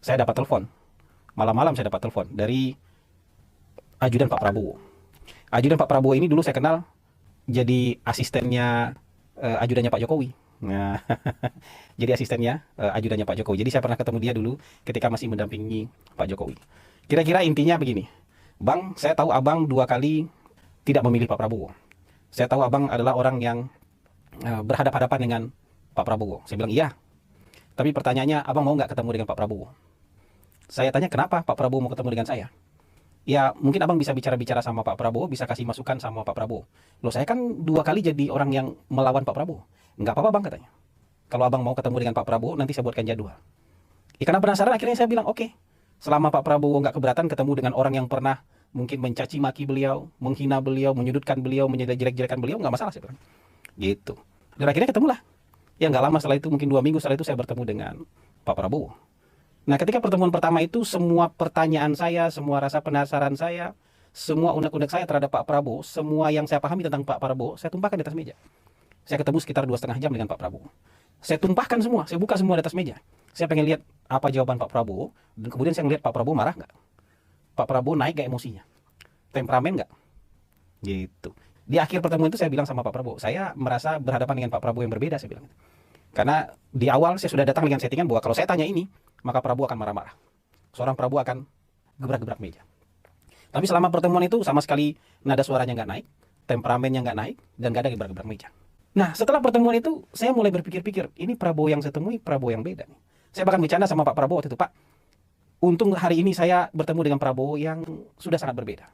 Saya dapat telepon, malam-malam saya dapat telepon dari ajudan Pak Prabowo. Ajudan Pak Prabowo ini dulu saya kenal jadi asistennya ajudannya Pak Jokowi. Nah, jadi asistennya ajudannya Pak Jokowi. Jadi saya pernah ketemu dia dulu ketika masih mendampingi Pak Jokowi. Kira-kira intinya begini, Bang, saya tahu Abang 2 kali tidak memilih Pak Prabowo. Saya tahu Abang adalah orang yang berhadapan-hadapan dengan Pak Prabowo. Saya bilang iya. Tapi pertanyaannya, Abang mau nggak ketemu dengan Pak Prabowo? Saya tanya kenapa Pak Prabowo mau ketemu dengan saya? Ya mungkin Abang bisa bicara-bicara sama Pak Prabowo, bisa kasih masukan sama Pak Prabowo. Loh saya kan 2 kali jadi orang yang melawan Pak Prabowo. Nggak apa-apa Bang katanya. Kalau Abang mau ketemu dengan Pak Prabowo, nanti saya buatkan jadwal. Ya karena penasaran akhirnya saya bilang oke. Selama Pak Prabowo nggak keberatan ketemu dengan orang yang pernah mungkin mencaci maki beliau, menghina beliau, menyudutkan beliau, menjelek-jelekan beliau, nggak masalah saya bilang. Gitu. Dan akhirnya ketemulah. Ya nggak lama setelah itu, mungkin 2 minggu setelah itu saya bertemu dengan Pak Prabowo. Nah ketika pertemuan pertama itu semua pertanyaan saya, semua rasa penasaran saya, semua unek-unek saya terhadap Pak Prabowo, semua yang saya pahami tentang Pak Prabowo, saya tumpahkan di atas meja. Saya ketemu sekitar 2,5 jam dengan Pak Prabowo. Saya tumpahkan semua, saya buka semua di atas meja. Saya pengen lihat apa jawaban Pak Prabowo, dan kemudian saya ngeliat Pak Prabowo marah nggak? Pak Prabowo naik nggak emosinya? Temperamen nggak? Gitu. Di akhir pertemuan itu saya bilang sama Pak Prabowo, saya merasa berhadapan dengan Pak Prabowo yang berbeda, saya bilang. Karena di awal saya sudah datang dengan settingan bahwa kalau saya tanya ini, maka Prabowo akan marah-marah. Seorang Prabowo akan gebrak-gebrak meja. Tapi selama pertemuan itu sama sekali nada suaranya nggak naik, temperamennya nggak naik, dan nggak ada gebrak-gebrak meja. Nah setelah pertemuan itu saya mulai berpikir-pikir, ini Prabowo yang saya temui Prabowo yang beda nih. Saya bahkan bercanda sama Pak Prabowo waktu itu, Pak, untung hari ini saya bertemu dengan Prabowo yang sudah sangat berbeda.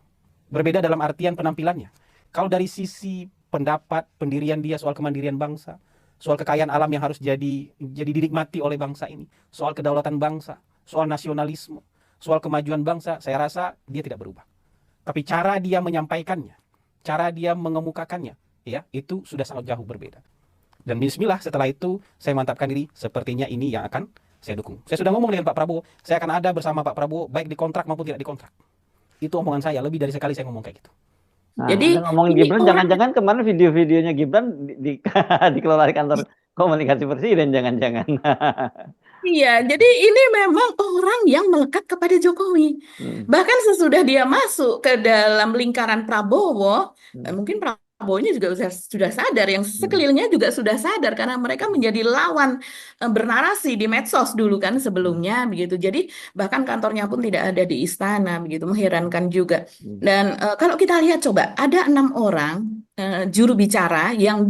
Berbeda dalam artian penampilannya. Kalau dari sisi pendapat, pendirian dia soal kemandirian bangsa, soal kekayaan alam yang harus jadi dinikmati oleh bangsa ini, soal kedaulatan bangsa, soal nasionalisme, soal kemajuan bangsa, saya rasa dia tidak berubah. Tapi cara dia menyampaikannya, cara dia mengemukakannya, ya, itu sudah sangat jauh berbeda. Dan bismillah setelah itu saya mantapkan diri, sepertinya ini yang akan saya dukung. Saya sudah ngomong dengan Pak Prabowo, saya akan ada bersama Pak Prabowo baik dikontrak maupun tidak dikontrak. Itu omongan saya, lebih dari sekali saya ngomong kayak gitu. Nah, Jadi Anda ngomongin ini Gibran, orang jangan-jangan kemarin video-videonya Gibran dikelola di kantor komunikasi presiden, jangan-jangan. iya, jadi ini memang orang yang melekat kepada Jokowi. Hmm, Bahkan sesudah dia masuk ke dalam lingkaran Prabowo, hmm, mungkin Prabowo-nya juga sudah sadar, yang hmm, sekelilingnya juga sudah sadar karena mereka menjadi lawan bernarasi di medsos dulu kan hmm, sebelumnya begitu. Jadi bahkan kantornya pun tidak ada di istana begitu, mengherankan juga. hmm, Dan kalau kita lihat coba ada 6 orang juru bicara yang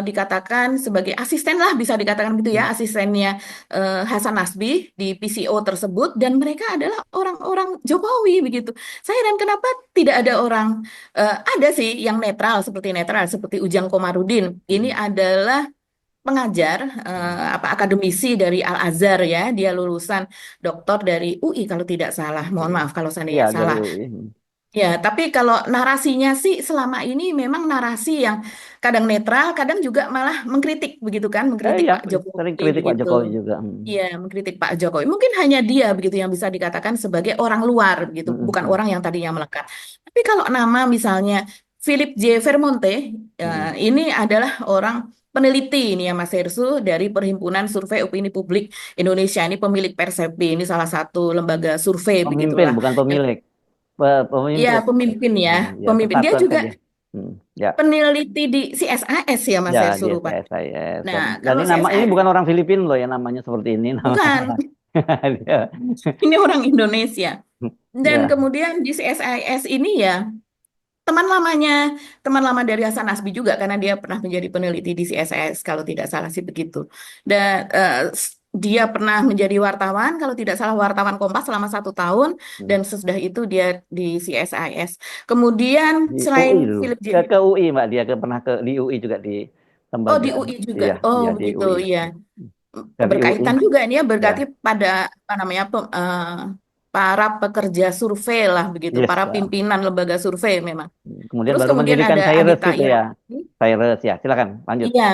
dikatakan sebagai asisten lah bisa dikatakan gitu hmm. ya, asistennya Hasan Nasbi di PCO tersebut, dan mereka adalah orang-orang Jokowi begitu. Saya heran kenapa tidak ada orang, ada sih yang netral seperti Ujang Komarudin. Ini Hmm. adalah pengajar Hmm. akademisi dari Al Azhar ya, dia lulusan doktor dari UI kalau tidak salah. Mohon Hmm. maaf kalau Iya, saya dari salah. UI. Hmm. Ya, tapi kalau narasinya sih selama ini memang narasi yang kadang netral, kadang juga malah mengkritik begitu kan, mengkritik Iya, Pak sering Jokowi kritik Pak Jokowi begitu. juga. Hmm. Iya, mengkritik Pak Jokowi. Mungkin hanya dia begitu yang bisa dikatakan sebagai orang luar begitu, Hmm, bukan hmm, orang yang tadinya melekat. Tapi kalau nama misalnya Philip J. Vermonte, hmm. ini adalah orang peneliti ini ya Mas Hersu dari Perhimpunan Survei Opini Publik Indonesia, ini pemilik Persepi, ini salah satu lembaga survei Pemimpin, begitulah. bukan Yang pemilik. ya Pemimpin. pemimpin ya, Ya, pemimpin. ketat Dia kan juga dia. Hmm. Ya, peneliti di CSIS ya Mas ya, Hersu dia rupanya. CSIS. Nah, Dan kalau ini nama ini CSIS bukan orang Filipina loh ya, namanya seperti ini. Nama bukan, dia. ini orang Indonesia. Dan Ya. kemudian di CSIS ini ya teman lamanya, teman lama dari Hasan Nasbi juga karena dia pernah menjadi peneliti di CSIS kalau tidak salah sih begitu. Dan dia pernah menjadi wartawan kalau tidak salah, wartawan Kompas selama 1 tahun, Hmm. dan sesudah itu dia di CSIS. Kemudian Di UI selain dulu. Philip J. Ke UI Mbak, dia pernah ke di UI juga di Oh, di lembaga. UI juga. Iya, Oh, iya di begitu. UI. Iya. Dari UI. Berkaitan juga ini ya, Ya. berarti pada apa namanya para pekerja survei lah begitu, Yes. para Ya. pimpinan lembaga survei memang. Kemudian Terus baru kemudian mendirikan ada Cyrus Adita itu ya. Irawati. Cyrus ya. Silakan lanjut. Iya,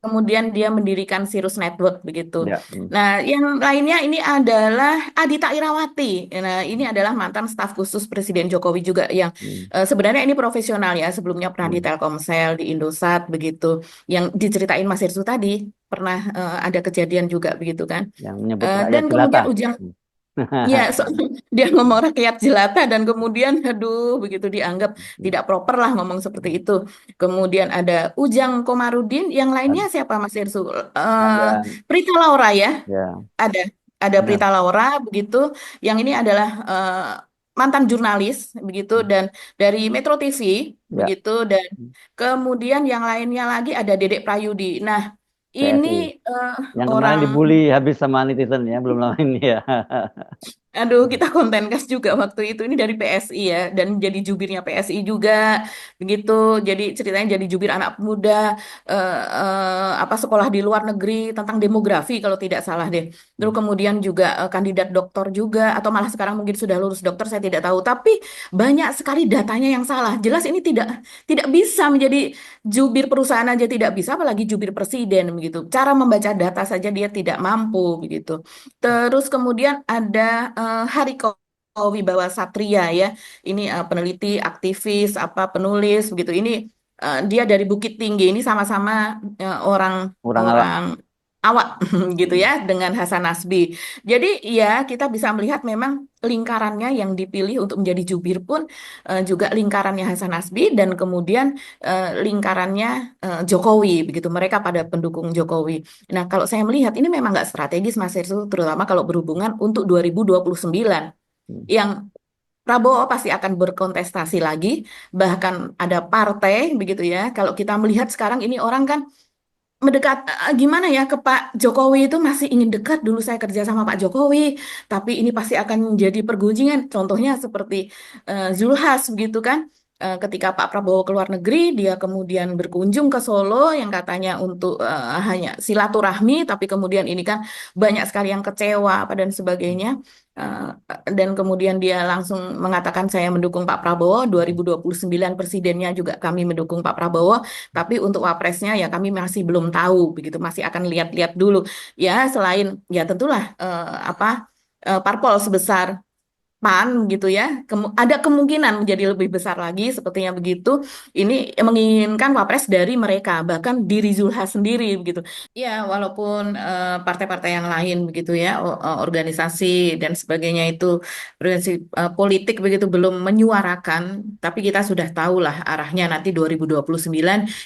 kemudian dia mendirikan Sirus Network begitu. Ya. Hmm. Nah, yang lainnya ini adalah Adita Irawati. Nah, ini adalah mantan staf khusus Presiden Jokowi juga yang Hmm. sebenarnya ini profesional ya. Sebelumnya pernah di Hmm. Telkomsel, di Indosat begitu. Yang diceritain Mas Irsu tadi pernah ada kejadian juga begitu kan. Yang menyebut rakyat Dan jelata. kemudian Ujang, Hmm. ya, dia ngomong rakyat jelata dan kemudian aduh begitu dianggap tidak proper lah ngomong seperti itu. Kemudian ada Ujang Komarudin, yang lainnya siapa Mas Irsu? Ada. Prita Laura ya, Ya. ada ada Benar. Prita Laura begitu. Yang ini adalah mantan jurnalis begitu dan dari Metro TV Ya. begitu, dan kemudian yang lainnya lagi ada Dedek Prayudi. Nah, ini PSI. Yang kemarin orang. dibully habis sama netizen ya, belum lama ini ya. Aduh, kita kontenkas juga waktu itu. Ini dari PSI ya, dan jadi jubirnya PSI juga, begitu. Jadi ceritanya jadi jubir anak muda, apa sekolah di luar negeri tentang demografi kalau tidak salah deh. Terus kemudian juga kandidat doktor juga, atau malah sekarang mungkin sudah lulus dokter, saya tidak tahu. Tapi banyak sekali datanya yang salah. Jelas ini tidak tidak bisa menjadi jubir perusahaan aja tidak bisa, apalagi jubir presiden begitu. Cara membaca data saja dia tidak mampu begitu. Terus kemudian ada Hariko Wibawa Satria ya. Ini peneliti, aktivis, apa penulis begitu. Ini dia dari Bukit Tinggi. Ini sama-sama orang Kurang awak. orang awak gitu ya dengan Hasan Nasbi. Jadi ya kita bisa melihat memang lingkarannya yang dipilih untuk menjadi jubir pun juga lingkarannya Hasan Nasbi, dan kemudian lingkarannya Jokowi begitu. Mereka pada pendukung Jokowi. Nah, kalau saya melihat ini memang nggak strategis Mas Hersu, terutama kalau berhubungan untuk 2029 yang Prabowo pasti akan berkontestasi lagi, bahkan ada partai begitu ya. Kalau kita melihat sekarang ini orang kan mendekat gimana ya ke Pak Jokowi itu masih ingin dekat. Dulu saya kerja sama Pak Jokowi, tapi ini pasti akan menjadi pergunjingan. Contohnya seperti Zulkifli Hasan begitu kan. Ketika Pak Prabowo ke luar negeri, dia kemudian berkunjung ke Solo yang katanya untuk hanya silaturahmi, tapi kemudian ini kan banyak sekali yang kecewa apa dan sebagainya. Eh, dan kemudian dia langsung mengatakan saya mendukung Pak Prabowo, 2029 presidennya juga kami mendukung Pak Prabowo. Tapi untuk wapresnya ya kami masih belum tahu begitu, masih akan lihat-lihat dulu. Ya selain ya tentulah parpol sebesar PAN gitu ya, ada kemungkinan menjadi lebih besar lagi sepertinya begitu. Ini menginginkan wapres dari mereka, bahkan diri Zulha sendiri begitu. Ya, walaupun partai-partai yang lain begitu ya, organisasi dan sebagainya itu organisasi politik begitu belum menyuarakan, tapi kita sudah tahu lah arahnya nanti 2029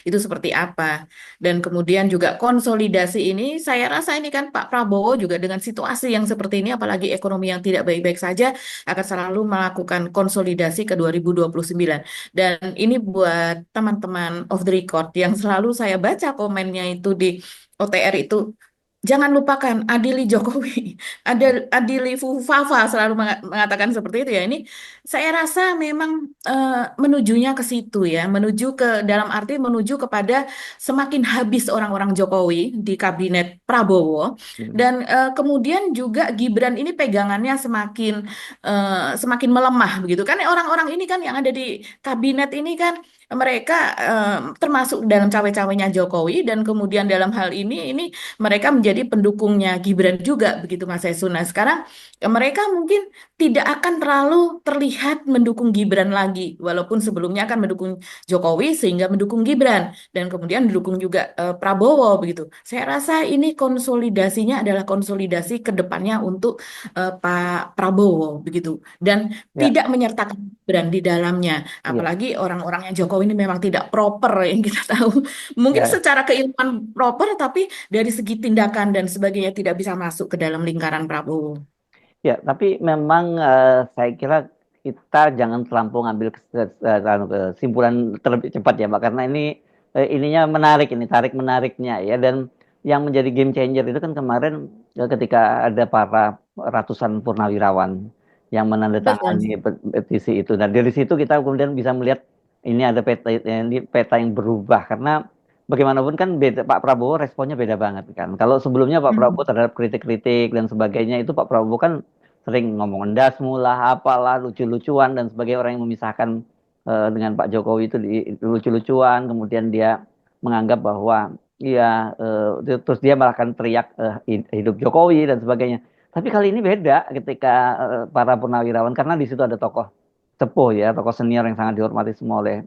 itu seperti apa. Dan kemudian juga konsolidasi ini, saya rasa ini kan Pak Prabowo juga dengan situasi yang seperti ini, apalagi ekonomi yang tidak baik-baik saja, akan selalu melakukan konsolidasi ke 2029. Dan ini buat teman-teman off the record yang selalu saya baca komennya itu di OTR itu, jangan lupakan adili Jokowi, adili Fufafa selalu mengatakan seperti itu ya. Ini saya rasa memang menujunya ke situ ya, menuju ke dalam arti menuju kepada semakin habis orang-orang Jokowi di kabinet Prabowo dan kemudian juga Gibran ini pegangannya semakin melemah begitu kan. Orang-orang ini kan yang ada di kabinet ini kan mereka termasuk dalam cawe-cawenya Jokowi dan kemudian dalam hal ini mereka menjadi pendukungnya Gibran juga begitu Mas Esun. Nah, sekarang mereka mungkin tidak akan terlalu terlihat mendukung Gibran lagi, walaupun sebelumnya akan mendukung Jokowi sehingga mendukung Gibran dan kemudian mendukung juga Prabowo begitu. Saya rasa ini konsolidasinya adalah konsolidasi ke depannya untuk Pak Prabowo begitu dan Ya, tidak menyertakan Gibran di dalamnya. iya, Apalagi orang-orangnya Jokowi ini memang tidak proper yang kita tahu. Mungkin ya, secara keilmuan proper, tapi dari segi tindakan dan sebagainya tidak bisa masuk ke dalam lingkaran Prabowo. ya. Tapi memang saya kira kita jangan terlampau ngambil kesimpulan terlebih cepat ya, Mbak, karena ini ininya menarik ini, tarik menariknya ya. Dan yang menjadi game changer itu kan kemarin ketika ada para ratusan purnawirawan yang Betul. menandatangani petisi itu. Dan dari situ kita kemudian bisa melihat ini ada peta yang berubah karena bagaimanapun kan beda, Pak Prabowo responnya beda banget kan. Kalau sebelumnya Pak Prabowo Hmm. terhadap kritik-kritik dan sebagainya itu Pak Prabowo kan sering ngomong endasmu lah, apalah, lucu-lucuan dan sebagai orang yang memisahkan dengan Pak Jokowi itu lucu-lucuan, kemudian dia menganggap bahwa iya terus dia malah akan teriak hidup Jokowi dan sebagainya. Tapi kali ini beda ketika para purnawirawan karena di situ ada tokoh sepuh ya, tokoh senior yang sangat dihormati semua oleh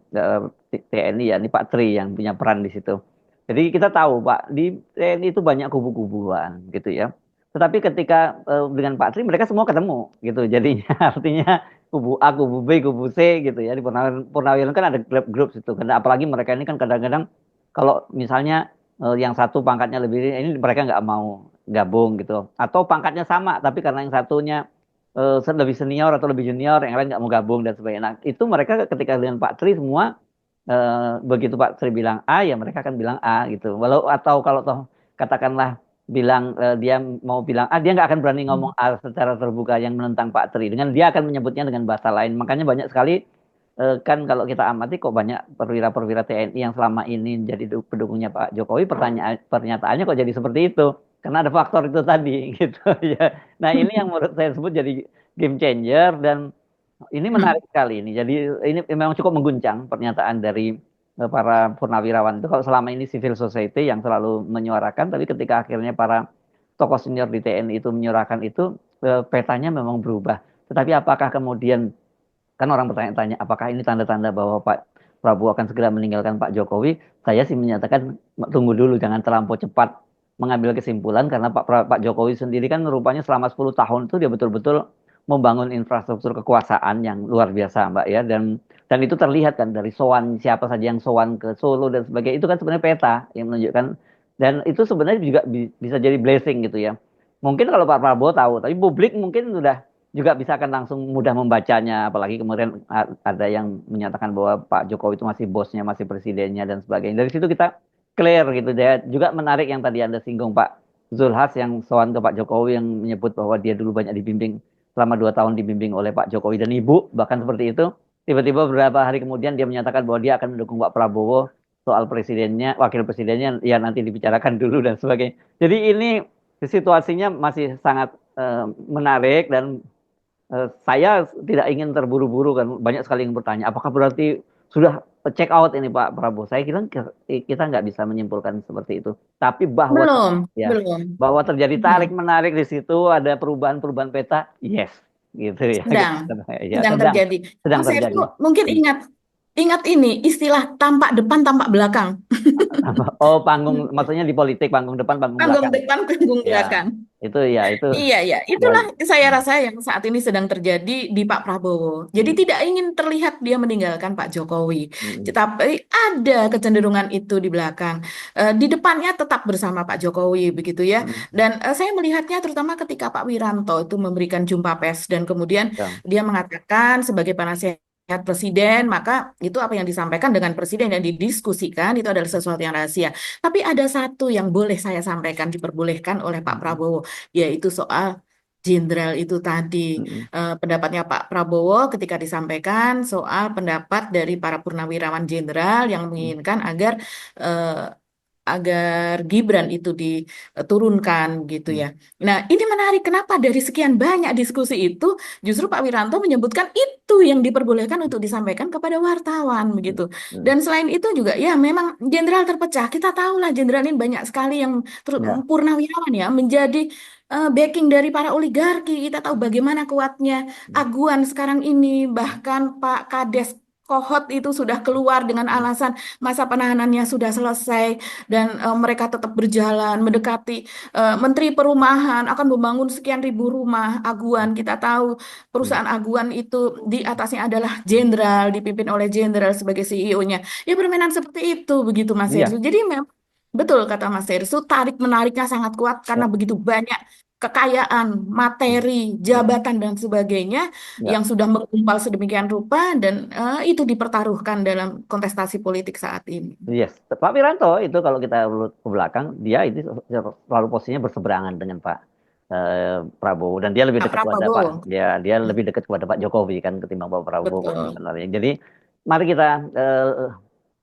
TNI ya, ini Pak Tri yang punya peran di situ. Jadi kita tahu Pak di TNI itu banyak kubu-kubuan gitu ya. Tetapi ketika dengan Pak Tri mereka semua ketemu gitu. Jadinya artinya kubu A, kubu B, kubu C gitu ya. Di Purnawirawan kan ada grup-grup situ. Karena apalagi mereka ini kan kadang-kadang kalau misalnya yang satu pangkatnya lebih ini mereka nggak mau gabung gitu. Atau pangkatnya sama tapi karena yang satunya lebih senior atau lebih junior, yang lain nggak mau gabung dan sebagainya. Nah, itu mereka ketika dengan Pak Tri semua begitu Pak Tri bilang A, ya mereka akan bilang A gitu. Walau atau kalau toh katakanlah bilang dia mau bilang A, dia nggak akan berani ngomong A secara terbuka yang menentang Pak Tri. Dengan dia akan menyebutnya dengan bahasa lain. Makanya banyak sekali kan kalau kita amati kok banyak perwira-perwira TNI yang selama ini jadi pendukungnya Pak Jokowi, pernyataannya kok jadi seperti itu. Karena ada faktor itu tadi gitu ya. Nah, ini yang menurut saya sebut jadi game changer dan ini menarik sekali ini. Jadi ini memang cukup mengguncang pernyataan dari para purnawirawan itu. Kalau selama ini civil society yang selalu menyuarakan, tapi ketika akhirnya para tokoh senior di TNI itu menyuarakan itu, petanya memang berubah. Tetapi apakah kemudian kan orang bertanya-tanya, apakah ini tanda-tanda bahwa Pak Prabowo akan segera meninggalkan Pak Jokowi? Saya sih menyatakan tunggu dulu, jangan terlampau cepat mengambil kesimpulan karena Pak Jokowi sendiri kan rupanya selama 10 tahun itu dia betul-betul membangun infrastruktur kekuasaan yang luar biasa, Mbak ya. Dan itu terlihat kan dari sowan siapa saja yang sowan ke Solo dan sebagainya itu kan sebenarnya peta yang menunjukkan dan itu sebenarnya juga bisa jadi blessing gitu ya. Mungkin kalau Pak Prabowo tahu, tapi publik mungkin sudah juga bisa akan langsung mudah membacanya, apalagi kemudian ada yang menyatakan bahwa Pak Jokowi itu masih bosnya, masih presidennya dan sebagainya. Dari situ kita clear gitu ya. Juga menarik yang tadi Anda singgung Pak Zulhas yang soal ke Pak Jokowi yang menyebut bahwa dia dulu banyak dibimbing selama 2 tahun dibimbing oleh Pak Jokowi dan Ibu bahkan seperti itu. Tiba-tiba beberapa hari kemudian dia menyatakan bahwa dia akan mendukung Pak Prabowo soal presidennya, wakil presidennya ya nanti dibicarakan dulu dan sebagainya. Jadi ini situasinya masih sangat menarik dan saya tidak ingin terburu-buru kan banyak sekali yang bertanya apakah berarti sudah check out ini Pak Prabowo. Saya kira kita nggak bisa menyimpulkan seperti itu. Tapi bahwa Belum, ya belum. bahwa terjadi tarik Hmm. menarik di situ ada perubahan-perubahan peta, yes, gitu ya. Ya Sedang sedang terjadi. sedang Mas terjadi. Hersku mungkin ingat ini istilah tampak depan, tampak belakang. Oh panggung, maksudnya di politik panggung depan, panggung Panggung belakang. depan, panggung Ya belakang. itu ya itu. Iya, ya, itulah saya rasa yang saat ini sedang terjadi di Pak Prabowo. Jadi Hmm, tidak ingin terlihat dia meninggalkan Pak Jokowi, hmm, tetapi ada kecenderungan itu di belakang. Di depannya tetap bersama Pak Jokowi, begitu ya. hmm, Dan saya melihatnya terutama ketika Pak Wiranto itu memberikan jumpa pers dan kemudian ya, dia mengatakan sebagai penasihat presiden, maka itu apa yang disampaikan dengan presiden dan didiskusikan itu adalah sesuatu yang rahasia. Tapi ada satu yang boleh saya sampaikan, diperbolehkan oleh Pak hmm, Prabowo, yaitu soal jenderal itu tadi. hmm, Pendapatnya Pak Prabowo ketika disampaikan soal pendapat dari para purnawirawan jenderal yang hmm, menginginkan agar Gibran itu diturunkan gitu hmm, ya. Nah, ini menarik kenapa dari sekian banyak diskusi itu justru Pak Wiranto menyebutkan itu yang diperbolehkan untuk disampaikan kepada wartawan hmm, begitu. hmm. Dan selain itu juga ya memang jenderal terpecah. Kita tahulah jenderal ini banyak sekali yang Ya, purnawirawan ya menjadi backing dari para oligarki. Kita tahu bagaimana kuatnya hmm, Aguan sekarang ini, bahkan Pak Kades Kohot itu sudah keluar dengan hmm, alasan masa penahanannya sudah selesai dan mereka tetap berjalan mendekati Menteri Perumahan akan membangun sekian ribu rumah Aguan. Kita tahu hmm. perusahaan Aguan itu di atasnya adalah jenderal, dipimpin oleh jenderal sebagai CEO-nya. Ya permainan seperti itu begitu Mas Iya. Hersu. Jadi memang betul kata Mas Hersu, tarik menariknya sangat kuat karena Ya, begitu banyak kekayaan, hmm, materi, hmm, jabatan dan sebagainya ya. yang sudah menggumpal sedemikian rupa dan itu dipertaruhkan dalam kontestasi politik saat ini. Yes, Pak Wiranto itu kalau kita urut ke belakang, dia itu selalu posisinya berseberangan dengan Pak Prabowo dan dia lebih Pak dekat kepada Prabowo, dia lebih dekat kepada Pak Jokowi kan ketimbang Pak Prabowo kan betul. sebenarnya. Jadi mari kita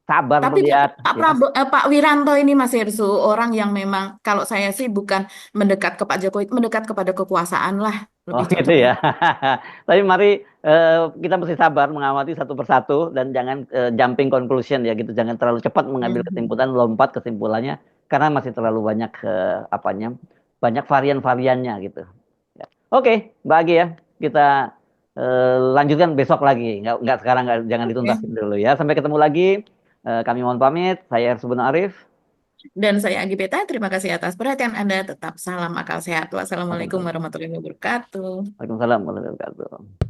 sabar Tapi melihat Pak ya. Prabowo, Pak Wiranto ini Mas Hersu, orang yang memang kalau saya sih bukan mendekat ke Pak Jokowi, mendekat kepada kekuasaan lah, Oh lebih gitu cocoknya. ya. Tapi mari kita mesti sabar mengamati satu persatu dan jangan jumping conclusion ya gitu. Jangan terlalu cepat mengambil Mhm. kesimpulan, lompat kesimpulannya karena masih terlalu banyak apanya, banyak varian-variannya gitu. Ya. Oke, Mbak Agi ya, kita lanjutkan besok lagi. Nggak sekarang, jangan Oke. dituntasin dulu ya. Sampai ketemu lagi. Kami mohon pamit. Saya Ersubun Arif. Dan saya Agi Peta, terima kasih atas perhatian Anda. Tetap salam akal sehat. Wassalamualaikum Waalaikumsalam warahmatullahi wabarakatuh. warahmatullahi wabarakatuh.